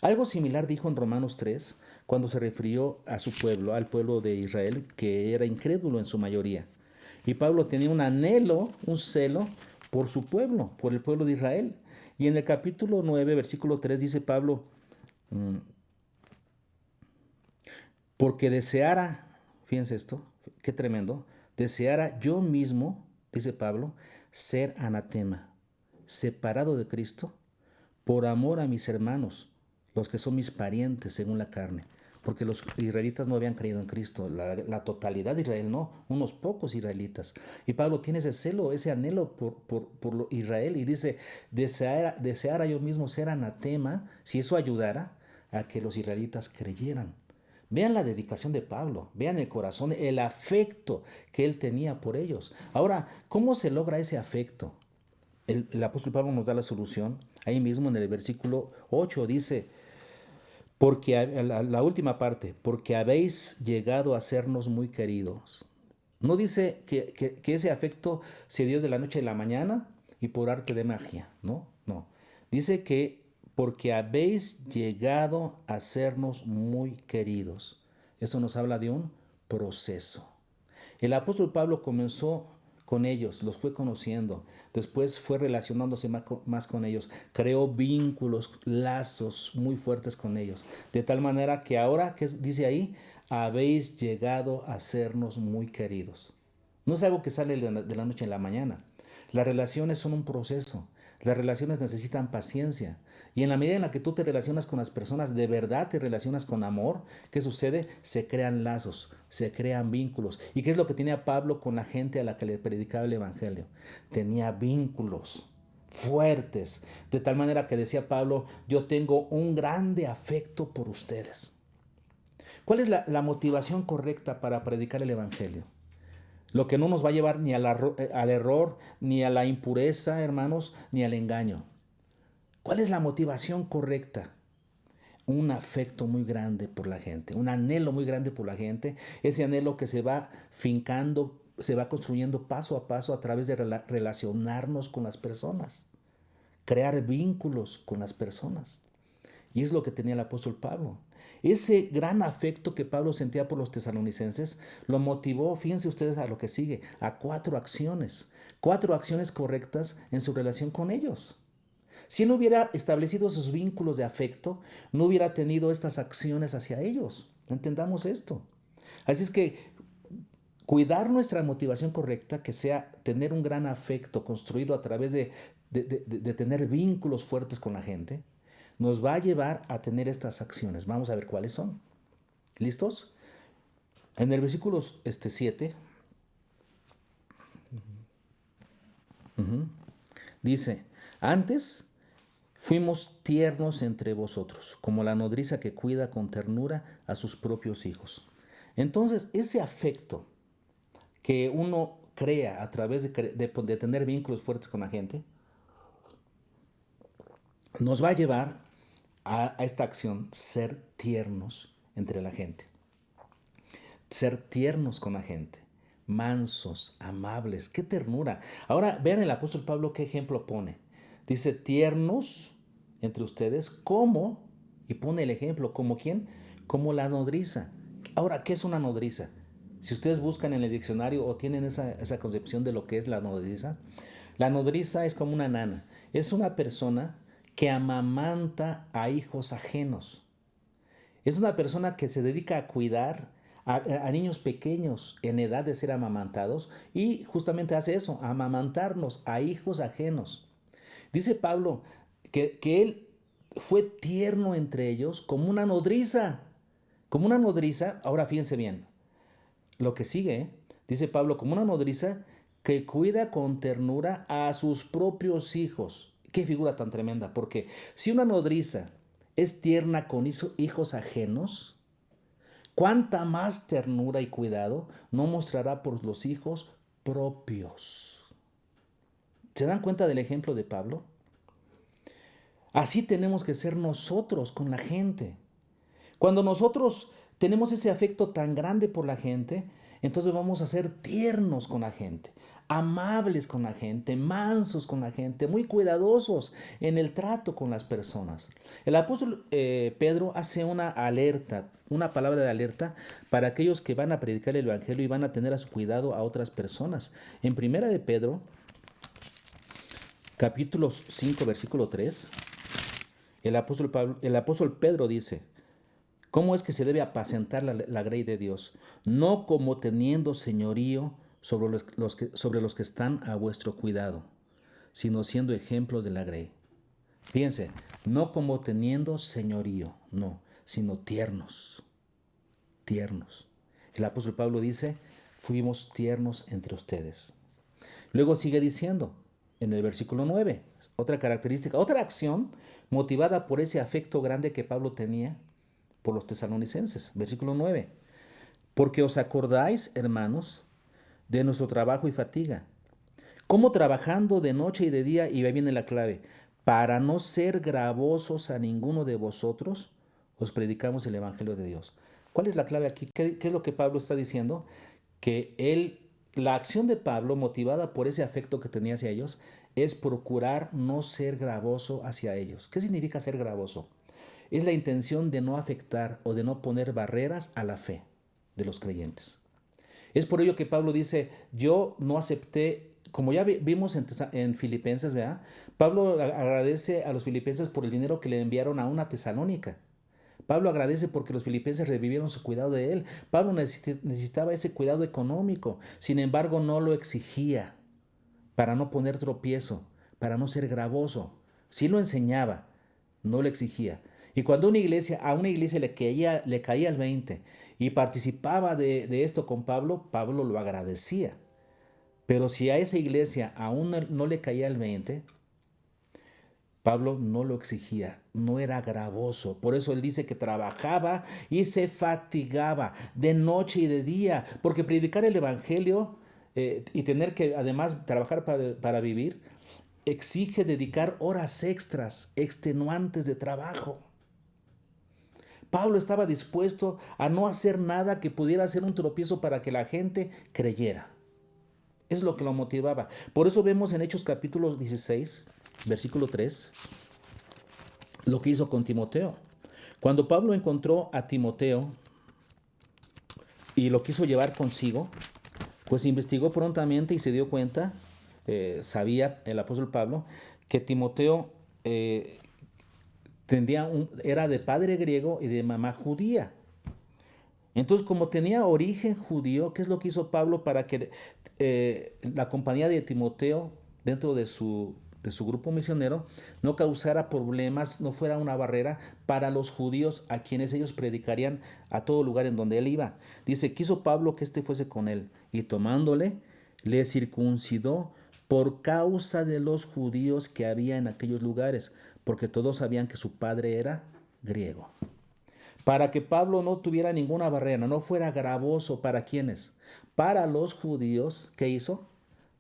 Algo similar dijo en Romanos 3, cuando se refirió a su pueblo, al pueblo de Israel, que era incrédulo en su mayoría. Y Pablo tenía un anhelo, un celo por su pueblo, por el pueblo de Israel. Y en el capítulo 9, versículo 3 dice Pablo: porque deseara, fíjense esto, qué tremendo, deseara yo mismo, dice Pablo, ser anatema, separado de Cristo, por amor a mis hermanos, los que son mis parientes según la carne. Porque los israelitas no habían creído en Cristo, la totalidad de Israel no, unos pocos israelitas. Y Pablo tiene ese celo, ese anhelo por Israel, y dice: deseara yo mismo ser anatema, si eso ayudara a que los israelitas creyeran. Vean la dedicación de Pablo, vean el corazón, el afecto que él tenía por ellos. Ahora, ¿cómo se logra ese afecto? El apóstol Pablo nos da la solución. Ahí mismo en el versículo 8 dice, porque la última parte, porque habéis llegado a sernos muy queridos. No dice que ese afecto se dio de la noche a la mañana y por arte de magia, no. Dice que porque habéis llegado a sernos muy queridos. Eso nos habla de un proceso. El apóstol Pablo comenzó con ellos, los fue conociendo, después fue relacionándose más con ellos, creó vínculos, lazos muy fuertes con ellos, de tal manera que ahora, ¿qué dice ahí? Habéis llegado a sernos muy queridos. No es algo que sale de la noche a la mañana. Las relaciones son un proceso. Las relaciones necesitan paciencia. Y en la medida en la que tú te relacionas con las personas, de verdad te relacionas con amor, ¿qué sucede? Se crean lazos, se crean vínculos. ¿Y qué es lo que tenía Pablo con la gente a la que le predicaba el evangelio? Tenía vínculos fuertes, de tal manera que decía Pablo: yo tengo un grande afecto por ustedes. ¿Cuál es la motivación correcta para predicar el evangelio? Lo que no nos va a llevar ni al error, ni a la impureza, hermanos, ni al engaño. ¿Cuál es la motivación correcta? Un afecto muy grande por la gente, un anhelo muy grande por la gente, ese anhelo que se va fincando, se va construyendo paso a paso a través de relacionarnos con las personas, crear vínculos con las personas. Y es lo que tenía el apóstol Pablo. Ese gran afecto que Pablo sentía por los tesalonicenses lo motivó, fíjense ustedes a lo que sigue, a 4 acciones correctas en su relación con ellos. Si él no hubiera establecido esos vínculos de afecto, no hubiera tenido estas acciones hacia ellos. Entendamos esto. Así es que cuidar nuestra motivación correcta, que sea tener un gran afecto construido a través de tener vínculos fuertes con la gente, nos va a llevar a tener estas acciones. Vamos a ver cuáles son. ¿Listos? En el versículo 7 dice: antes fuimos tiernos entre vosotros, como la nodriza que cuida con ternura a sus propios hijos. Entonces, ese afecto que uno crea a través de tener vínculos fuertes con la gente, nos va a llevar a esta acción, ser tiernos entre la gente. Ser tiernos con la gente. Mansos, amables. ¡Qué ternura! Ahora vean el apóstol Pablo qué ejemplo pone. Dice, tiernos entre ustedes como, y pone el ejemplo, ¿como quién? Como la nodriza. Ahora, ¿qué es una nodriza? Si ustedes buscan en el diccionario o tienen esa concepción de lo que es la nodriza es como una nana. Es una persona que amamanta a hijos ajenos. Es una persona que se dedica a cuidar a niños pequeños en edad de ser amamantados y justamente hace eso, amamantarnos a hijos ajenos. Dice Pablo que él fue tierno entre ellos como una nodriza. Como una nodriza, ahora fíjense bien, lo que sigue, dice Pablo, como una nodriza que cuida con ternura a sus propios hijos. Qué figura tan tremenda, porque si una nodriza es tierna con hijos ajenos, cuánta más ternura y cuidado no mostrará por los hijos propios. ¿Se dan cuenta del ejemplo de Pablo? Así tenemos que ser nosotros con la gente. Cuando nosotros tenemos ese afecto tan grande por la gente, entonces vamos a ser tiernos con la gente, amables con la gente, mansos con la gente, muy cuidadosos en el trato con las personas. El apóstol Pedro hace una alerta, una palabra de alerta para aquellos que van a predicar el evangelio y van a tener a su cuidado a otras personas. En primera de Pedro, capítulo 5, versículo 3, el apóstol Pedro dice, ¿cómo es que se debe apacentar la grey de Dios? No como teniendo señorío sobre los que están a vuestro cuidado, sino siendo ejemplos de la grey. Fíjense, no como teniendo señorío, no, sino tiernos, tiernos. El apóstol Pablo dice, fuimos tiernos entre ustedes. Luego sigue diciendo, en el versículo 9, otra característica, otra acción motivada por ese afecto grande que Pablo tenía por los tesalonicenses. Versículo 9. Porque os acordáis, hermanos, de nuestro trabajo y fatiga, como trabajando de noche y de día, y ahí viene la clave, para no ser gravosos a ninguno de vosotros, os predicamos el evangelio de Dios. ¿Cuál es la clave aquí? ¿Qué es lo que Pablo está diciendo? Que la acción de Pablo, motivada por ese afecto que tenía hacia ellos, es procurar no ser gravoso hacia ellos. ¿Qué significa ser gravoso? Es la intención de no afectar o de no poner barreras a la fe de los creyentes. Es por ello que Pablo dice, yo no acepté, como ya vimos en Filipenses, ¿verdad? Pablo agradece a los filipenses por el dinero que le enviaron a una Tesalónica. Pablo agradece porque los filipenses revivieron su cuidado de él. Pablo necesitaba ese cuidado económico, sin embargo no lo exigía para no poner tropiezo, para no ser gravoso. Sí lo enseñaba, no lo exigía. Y cuando a una iglesia le caía el 20 y participaba de esto con Pablo, Pablo lo agradecía. Pero si a esa iglesia aún no le caía el 20, Pablo no lo exigía, no era gravoso. Por eso él dice que trabajaba y se fatigaba de noche y de día, porque predicar el evangelio y tener que además trabajar para vivir exige dedicar horas extras, extenuantes de trabajo. Pablo estaba dispuesto a no hacer nada que pudiera ser un tropiezo para que la gente creyera. Es lo que lo motivaba. Por eso vemos en Hechos capítulo 16, versículo 3, lo que hizo con Timoteo. Cuando Pablo encontró a Timoteo y lo quiso llevar consigo, pues investigó prontamente y se dio cuenta, sabía el apóstol Pablo, que Timoteo era de padre griego y de mamá judía. Entonces, como tenía origen judío, ¿qué es lo que hizo Pablo para que la compañía de Timoteo dentro de su grupo misionero no causara problemas, no fuera una barrera para los judíos a quienes ellos predicarían a todo lugar en donde él iba? Dice, quiso Pablo que éste fuese con él, y tomándole, le circuncidó por causa de los judíos que había en aquellos lugares, porque todos sabían que su padre era griego. Para que Pablo no tuviera ninguna barrera, no fuera gravoso. ¿Para quiénes? Para los judíos. ¿Qué hizo?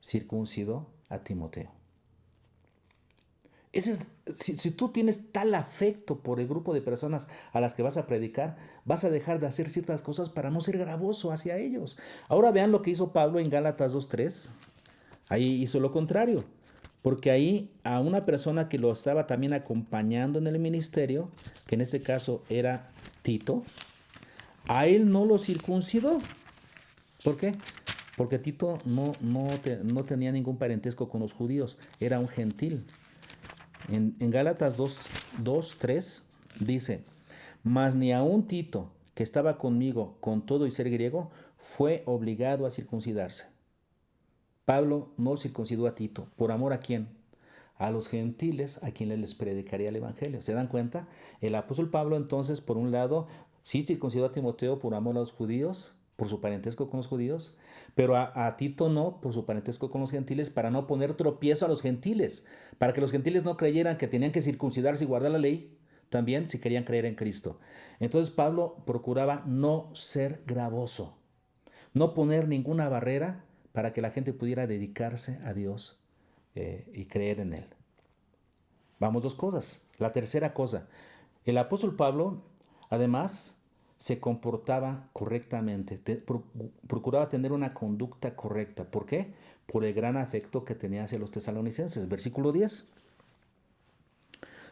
Circuncidó a Timoteo. Si tú tienes tal afecto por el grupo de personas a las que vas a predicar, vas a dejar de hacer ciertas cosas para no ser gravoso hacia ellos. Ahora vean lo que hizo Pablo en Gálatas 2:3. Ahí hizo lo contrario, porque ahí a una persona que lo estaba también acompañando en el ministerio, que en este caso era Tito, a él no lo circuncidó. ¿Por qué? Porque Tito no tenía ningún parentesco con los judíos, era un gentil. En Gálatas 2:3 dice, mas ni aun Tito, que estaba conmigo con todo y ser griego, fue obligado a circuncidarse. Pablo no circuncidó a Tito. ¿Por amor a quién? A los gentiles a quienes les predicaría el evangelio. ¿Se dan cuenta? El apóstol Pablo entonces, por un lado, sí circuncidó a Timoteo por amor a los judíos, por su parentesco con los judíos, pero a Tito no, por su parentesco con los gentiles, para no poner tropiezo a los gentiles, para que los gentiles no creyeran que tenían que circuncidarse y guardar la ley, también si querían creer en Cristo. Entonces Pablo procuraba no ser gravoso, no poner ninguna barrera para que la gente pudiera dedicarse a Dios y creer en Él. Vamos, dos cosas. La tercera cosa, el apóstol Pablo, además, se comportaba correctamente, procuraba tener una conducta correcta. ¿Por qué? Por el gran afecto que tenía hacia los tesalonicenses. Versículo 10.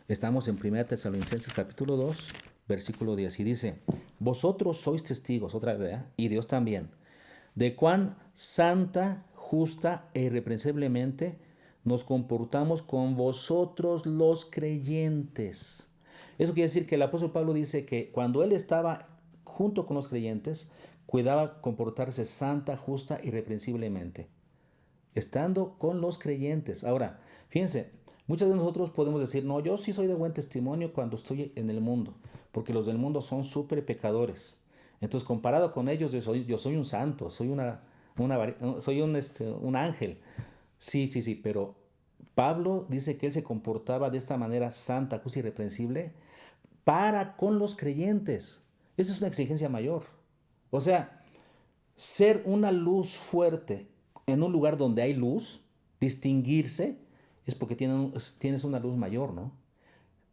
Estamos en 1 Tesalonicenses capítulo 2, versículo 10. Y dice, vosotros sois testigos, otra vez, y Dios también, de cuán santa, justa e irreprensiblemente nos comportamos con vosotros los creyentes. Eso quiere decir que el apóstol Pablo dice que cuando él estaba junto con los creyentes, cuidaba comportarse santa, justa y irreprensiblemente, estando con los creyentes. Ahora, fíjense, muchas veces nosotros podemos decir, no, yo sí soy de buen testimonio cuando estoy en el mundo, porque los del mundo son súper pecadores. Entonces, comparado con ellos, yo soy un santo, soy un ángel. Sí, pero Pablo dice que él se comportaba de esta manera santa, justa y irreprensible para con los creyentes. Esa es una exigencia mayor. O sea, ser una luz fuerte en un lugar donde hay luz, distinguirse, es porque tienes una luz mayor, ¿no?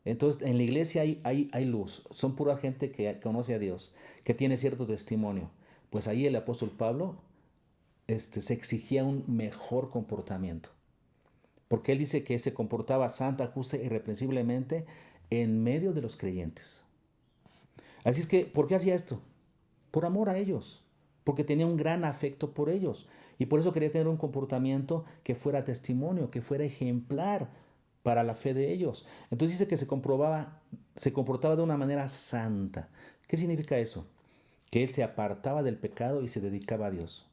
Entonces, en la iglesia hay luz. Son pura gente que conoce a Dios, que tiene cierto testimonio. Pues ahí el apóstol Pablo se exigía un mejor comportamiento. Porque él dice que se comportaba santa, justa y irreprensiblemente en medio de los creyentes. Así es que, ¿por qué hacía esto? Por amor a ellos. Porque tenía un gran afecto por ellos. Y por eso quería tener un comportamiento que fuera testimonio, que fuera ejemplar para la fe de ellos. Entonces dice que se comportaba de una manera santa. ¿Qué significa eso? Que él se apartaba del pecado y se dedicaba a Dios.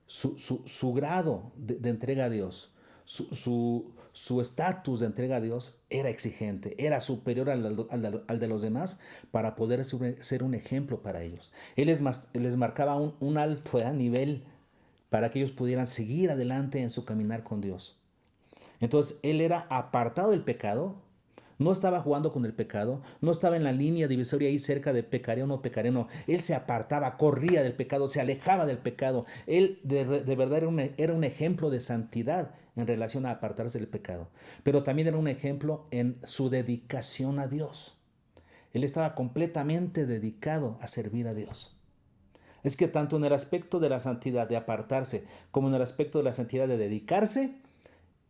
Su grado de entrega a Dios, su estatus de entrega a Dios era exigente, era superior al de los demás para poder ser un ejemplo para ellos. Él les marcaba un alto nivel para que ellos pudieran seguir adelante en su caminar con Dios. Entonces, él era apartado del pecado, no estaba jugando con el pecado, no estaba en la línea divisoria ahí cerca de pecaré o no pecaré, no. Él se apartaba, corría del pecado, se alejaba del pecado. Él de verdad era un ejemplo de santidad en relación a apartarse del pecado. Pero también era un ejemplo en su dedicación a Dios. Él estaba completamente dedicado a servir a Dios. Es que tanto en el aspecto de la santidad de apartarse como en el aspecto de la santidad de dedicarse,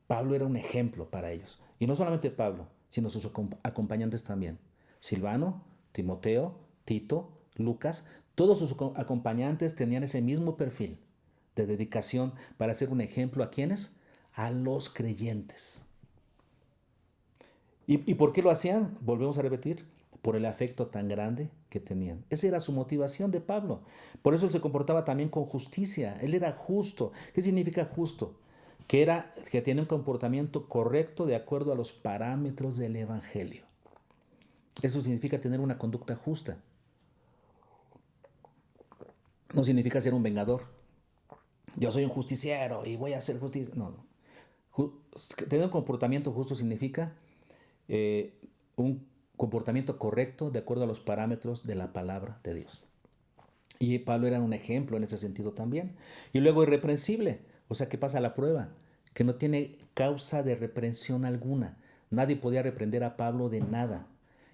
Pablo era un ejemplo para ellos. Y no solamente Pablo, sino sus acompañantes también. Silvano, Timoteo, Tito, Lucas, todos sus acompañantes tenían ese mismo perfil de dedicación para ser un ejemplo a ¿quiénes? A los creyentes. ¿Y por qué lo hacían? Volvemos a repetir, por el afecto tan grande que tenían. Esa era su motivación de Pablo. Por eso él se comportaba también con justicia. Él era justo. ¿Qué significa justo? Que tiene un comportamiento correcto de acuerdo a los parámetros del Evangelio. Eso significa tener una conducta justa. No significa ser un vengador. Yo soy un justiciero y voy a hacer justicia. No. Tener un comportamiento justo significa un comportamiento correcto de acuerdo a los parámetros de la palabra de Dios. Y Pablo era un ejemplo en ese sentido también. Y luego irreprensible. O sea, que pasa la prueba, que no tiene causa de reprensión alguna. nadie podía reprender a Pablo de nada.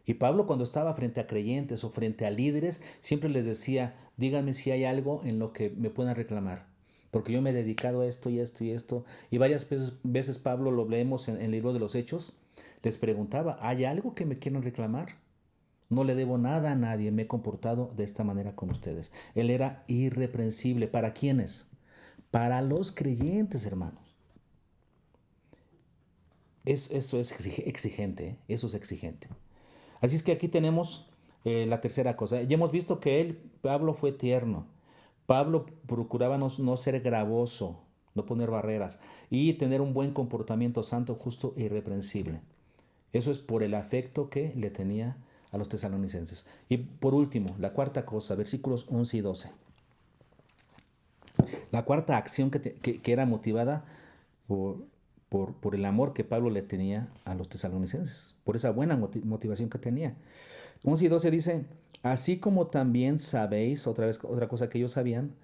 Y Pablo, cuando estaba frente a creyentes o frente a líderes, siempre les decía, díganme si hay algo en lo que me puedan reclamar, porque yo me he dedicado a esto y esto y esto. Y varias veces Pablo, lo leemos en el libro de los Hechos, les preguntaba, ¿hay algo que me quieran reclamar? No le debo nada a nadie, me he comportado de esta manera con ustedes. Él era irreprensible. ¿Para quiénes? Para los creyentes, hermanos. Eso es exigente, ¿eh? Eso es exigente. Así es que aquí tenemos la tercera cosa. Ya hemos visto que Pablo fue tierno. Pablo procuraba no ser gravoso, no poner barreras y tener un buen comportamiento santo, justo e irreprensible. Eso es por el afecto que le tenía a los tesalonicenses. Y por último, la cuarta cosa, versículos 11 y 12. La cuarta acción que era motivada por el amor que Pablo le tenía a los tesalonicenses, por esa buena motivación que tenía. 11 y 12 dice, así como también sabéis, otra cosa que ellos sabían,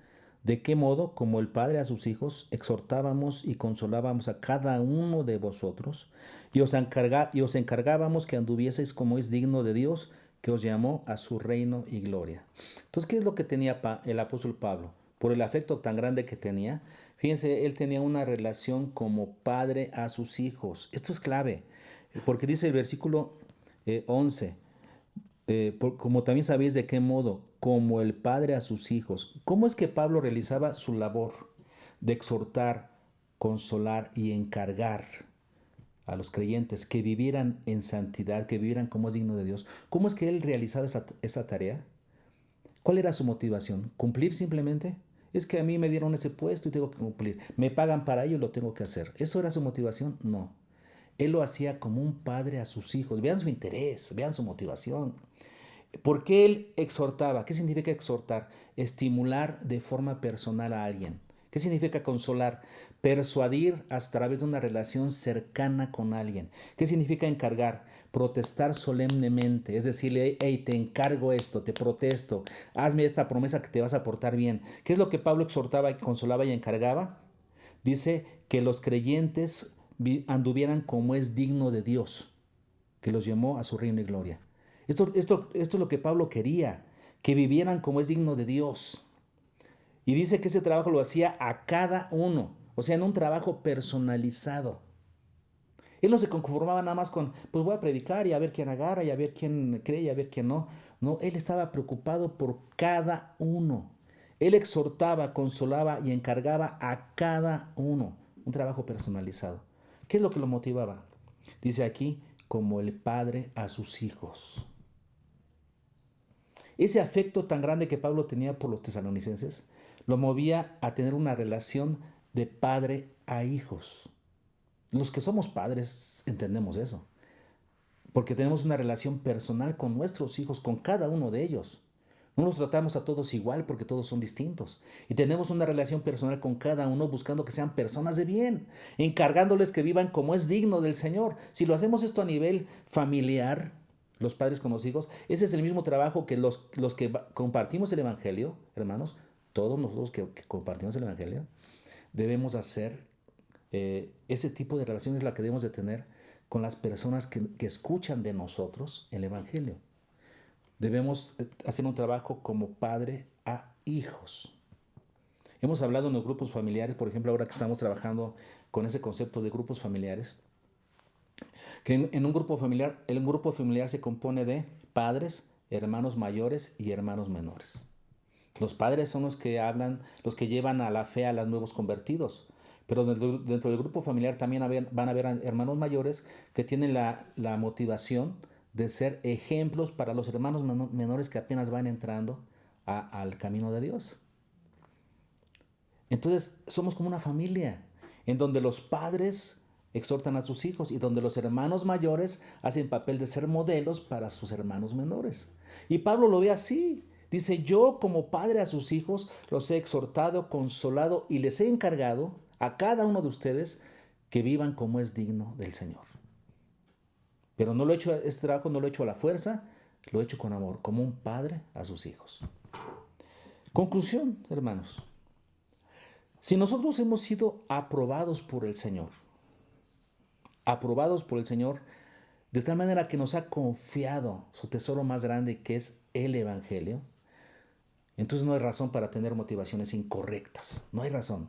de qué modo, como el Padre a sus hijos, exhortábamos y consolábamos a cada uno de vosotros, y os encargábamos que anduvieseis como es digno de Dios, que os llamó a su reino y gloria. Entonces, ¿qué es lo que tenía el apóstol Pablo? Por el afecto tan grande que tenía, fíjense, él tenía una relación como padre a sus hijos. Esto es clave, porque dice el versículo 11, como también sabéis de qué modo, como el padre a sus hijos. ¿Cómo es que Pablo realizaba su labor de exhortar, consolar y encargar a los creyentes que vivieran en santidad, que vivieran como es digno de Dios? ¿Cómo es que él realizaba esa tarea? ¿Cuál era su motivación? ¿Cumplir simplemente? Es que a mí me dieron ese puesto y tengo que cumplir. Me pagan para ello y lo tengo que hacer. ¿Eso era su motivación? No. Él lo hacía como un padre a sus hijos. Vean su interés, vean su motivación. ¿Por qué él exhortaba? ¿Qué significa exhortar? Estimular de forma personal a alguien. ¿Qué significa consolar? Persuadir a través de una relación cercana con alguien. ¿Qué significa encargar? Protestar solemnemente. Es decirle, hey, te encargo esto, te protesto. Hazme esta promesa que te vas a portar bien. ¿Qué es lo que Pablo exhortaba, consolaba y encargaba? Dice que los creyentes anduvieran como es digno de Dios, que los llamó a su reino y gloria. Esto es lo que Pablo quería, que vivieran como es digno de Dios. Y dice que ese trabajo lo hacía a cada uno, o sea, en un trabajo personalizado. Él no se conformaba nada más con, pues voy a predicar y a ver quién agarra y a ver quién cree y a ver quién no. No, él estaba preocupado por cada uno. Él exhortaba, consolaba y encargaba a cada uno. Un trabajo personalizado. ¿Qué es lo que lo motivaba? Dice aquí, como el padre a sus hijos. Ese afecto tan grande que Pablo tenía por los tesalonicenses lo movía a tener una relación de padre a hijos. Los que somos padres entendemos eso, porque tenemos una relación personal con nuestros hijos, con cada uno de ellos. No los tratamos a todos igual porque todos son distintos. Y tenemos una relación personal con cada uno buscando que sean personas de bien, encargándoles que vivan como es digno del Señor. Si lo hacemos esto a nivel familiar, los padres con los hijos, ese es el mismo trabajo que los que compartimos el Evangelio, hermanos, todos nosotros que compartimos el Evangelio, debemos hacer. Ese tipo de relación es la que debemos de tener con las personas que escuchan de nosotros el Evangelio. Debemos hacer un trabajo como padre a hijos. Hemos hablado en los grupos familiares, por ejemplo, ahora que estamos trabajando con ese concepto de grupos familiares, que en un grupo familiar, el grupo familiar se compone de padres, hermanos mayores y hermanos menores. Los padres son los que hablan, los que llevan a la fe a los nuevos convertidos. Pero dentro del grupo familiar también van a haber hermanos mayores que tienen la motivación de ser ejemplos para los hermanos menores que apenas van entrando al camino de Dios. Entonces somos como una familia en donde los padres exhortan a sus hijos y donde los hermanos mayores hacen papel de ser modelos para sus hermanos menores. Y Pablo lo ve así. Dice, yo como padre a sus hijos los he exhortado, consolado y les he encargado a cada uno de ustedes que vivan como es digno del Señor. Pero no lo he hecho, este trabajo no lo he hecho a la fuerza, lo he hecho con amor, como un padre a sus hijos. Conclusión, hermanos. Si nosotros hemos sido aprobados por el Señor, de tal manera que nos ha confiado su tesoro más grande, que es el Evangelio, entonces no hay razón para tener motivaciones incorrectas. No hay razón.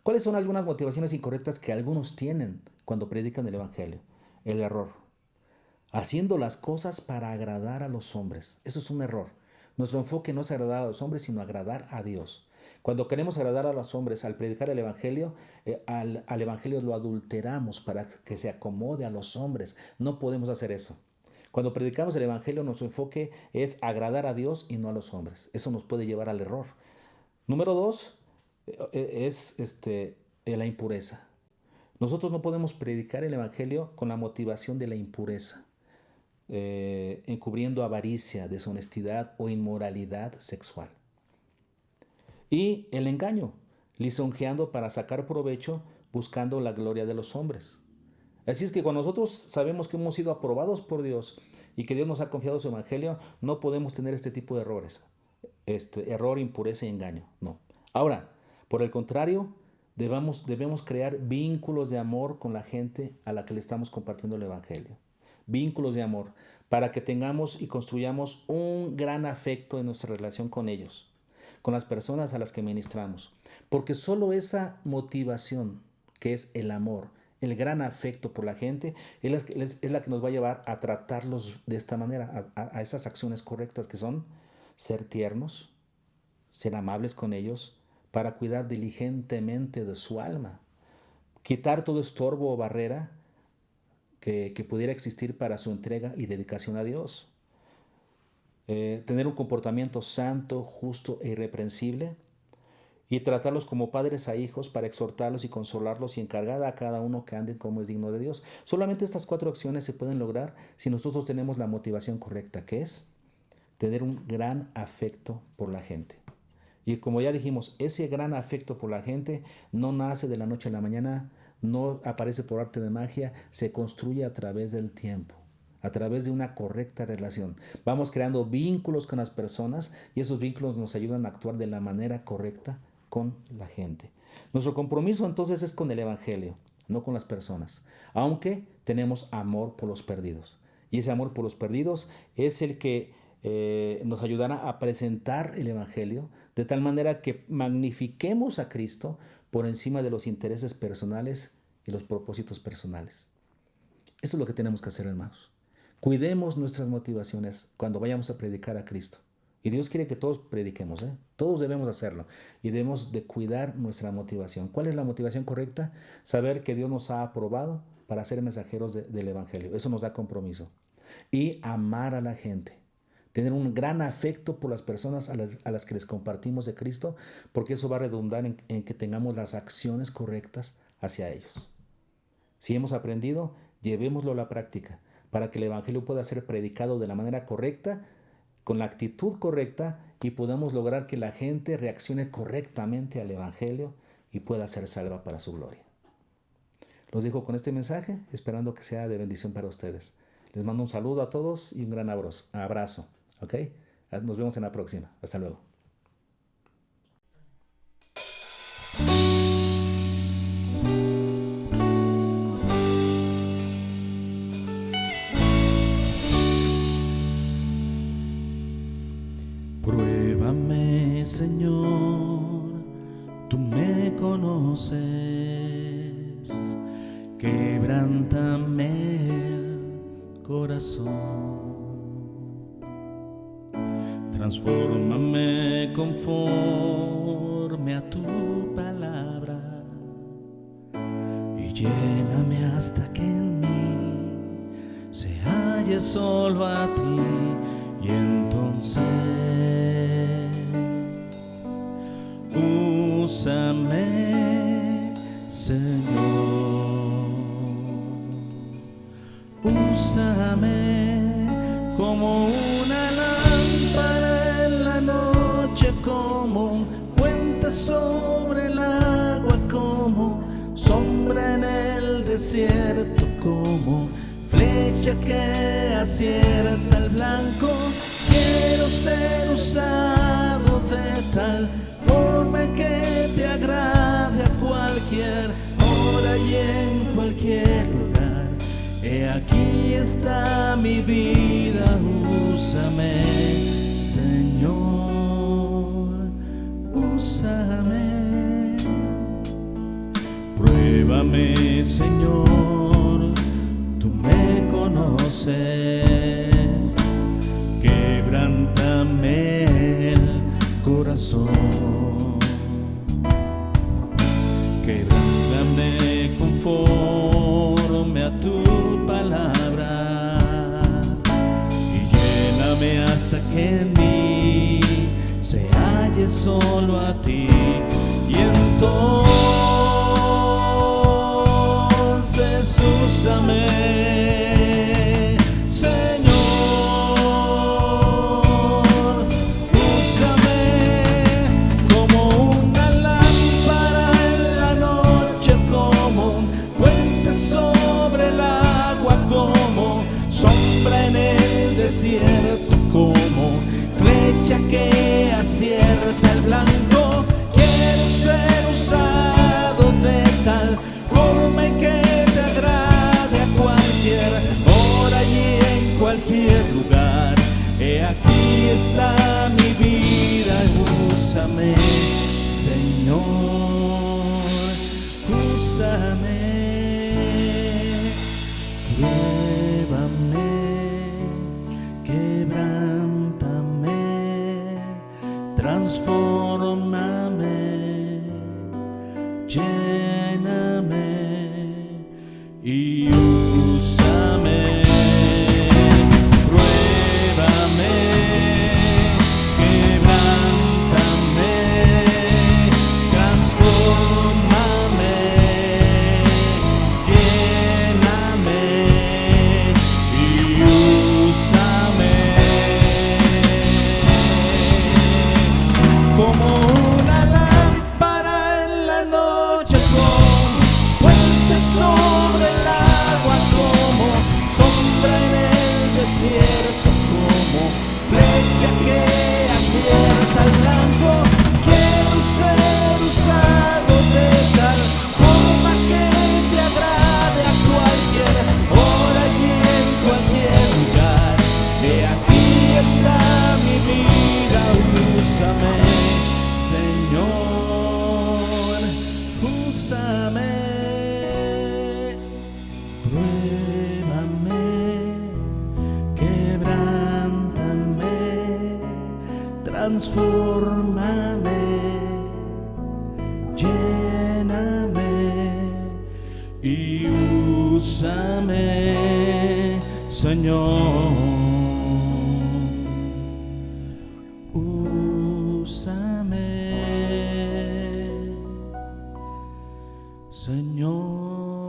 ¿Cuáles son algunas motivaciones incorrectas que algunos tienen cuando predican el Evangelio? El error. Haciendo las cosas para agradar a los hombres. Eso es un error. Nuestro enfoque no es agradar a los hombres, sino agradar a Dios. Cuando queremos agradar a los hombres al predicar el Evangelio, al Evangelio lo adulteramos para que se acomode a los hombres. No podemos hacer eso. Cuando predicamos el Evangelio, nuestro enfoque es agradar a Dios y no a los hombres. Eso nos puede llevar al error. Número 2 es la impureza. Nosotros no podemos predicar el Evangelio con la motivación de la impureza, encubriendo avaricia, deshonestidad o inmoralidad sexual. Y el engaño, lisonjeando para sacar provecho, buscando la gloria de los hombres. Así es que cuando nosotros sabemos que hemos sido aprobados por Dios y que Dios nos ha confiado su Evangelio, no podemos tener este tipo de errores. Error, impureza y engaño. No. Ahora, por el contrario, debemos crear vínculos de amor con la gente a la que le estamos compartiendo el Evangelio. Vínculos de amor, para que tengamos y construyamos un gran afecto en nuestra relación con ellos, con las personas a las que ministramos. Porque solo esa motivación, que es el amor, el gran afecto por la gente, es la que nos va a llevar a tratarlos de esta manera, a esas acciones correctas que son ser tiernos, ser amables con ellos, para cuidar diligentemente de su alma, quitar todo estorbo o barrera que pudiera existir para su entrega y dedicación a Dios, tener un comportamiento santo, justo e irreprensible, y tratarlos como padres a hijos para exhortarlos y consolarlos y encargar a cada uno que anden como es digno de Dios. Solamente estas 4 acciones se pueden lograr si nosotros tenemos la motivación correcta, que es tener un gran afecto por la gente. Y como ya dijimos, ese gran afecto por la gente no nace de la noche a la mañana, no aparece por arte de magia, se construye a través del tiempo, a través de una correcta relación. Vamos creando vínculos con las personas y esos vínculos nos ayudan a actuar de la manera correcta con la gente. Nuestro compromiso entonces es con el Evangelio, no con las personas, aunque tenemos amor por los perdidos. Y ese amor por los perdidos es el que nos ayudará a presentar el Evangelio de tal manera que magnifiquemos a Cristo por encima de los intereses personales y los propósitos personales. Eso es lo que tenemos que hacer, hermanos. Cuidemos nuestras motivaciones cuando vayamos a predicar a Cristo. Y Dios quiere que todos prediquemos, Todos debemos hacerlo. Y debemos de cuidar nuestra motivación. ¿Cuál es la motivación correcta? Saber que Dios nos ha aprobado para ser mensajeros del Evangelio. Eso nos da compromiso. Y amar a la gente. Tener un gran afecto por las personas a las que les compartimos de Cristo, porque eso va a redundar en que tengamos las acciones correctas hacia ellos. Si hemos aprendido, llevémoslo a la práctica, para que el Evangelio pueda ser predicado de la manera correcta, con la actitud correcta, y podamos lograr que la gente reaccione correctamente al Evangelio y pueda ser salva para su gloria. Los dejo con este mensaje, esperando que sea de bendición para ustedes. Les mando un saludo a todos y un gran abrazo. ¿Ok? Nos vemos en la próxima. Hasta luego. Pruébame, Señor, tú me conoces, quebrántame el corazón. Transfórmame conforme a tu palabra y lléname hasta que en mí se halle solo a ti, y entonces úsame, Señor, úsame como una lámpara en la noche, como un puente sobre el agua, como sombra en el desierto, como flecha que acierta el blanco. Quiero ser usado de tal forma que te agrade a cualquier hora y en cualquier lugar. He aquí está mi vida, úsame, Señor, úsame. Pruébame, Señor, tú me conoces. Quebrántame el corazón. Quebrántame conforme a tu palabra y lléname hasta que en mí se halle solo a ti. Y entonces úsame, Señor, úsame como una lámpara en la noche, como un puente sobre el agua, como sombra en el desierto, como flecha que acierta el blanco. Quiero ser usado de tal forma que te agrade a cualquier hora y en cualquier lugar. He aquí está mi vida, úsame, Señor, úsame. Pruébame, quebrántame, transfórmame, lléname y úsame. Pruébame, quebrántame, transfórmame, lléname y úsame. Como una lámpara en la noche, como puente sobre el agua, como sombra en el desierto, como flecha que acierta el blanco. Quiero ser usado de tal forma que te agrade a cualquier hora y en cualquier lugar. He aquí está mi vida, úsame, Señor, úsame. Pruébame, quebrántame, transfórmame, lléname y úsame, Señor, úsame, Señor.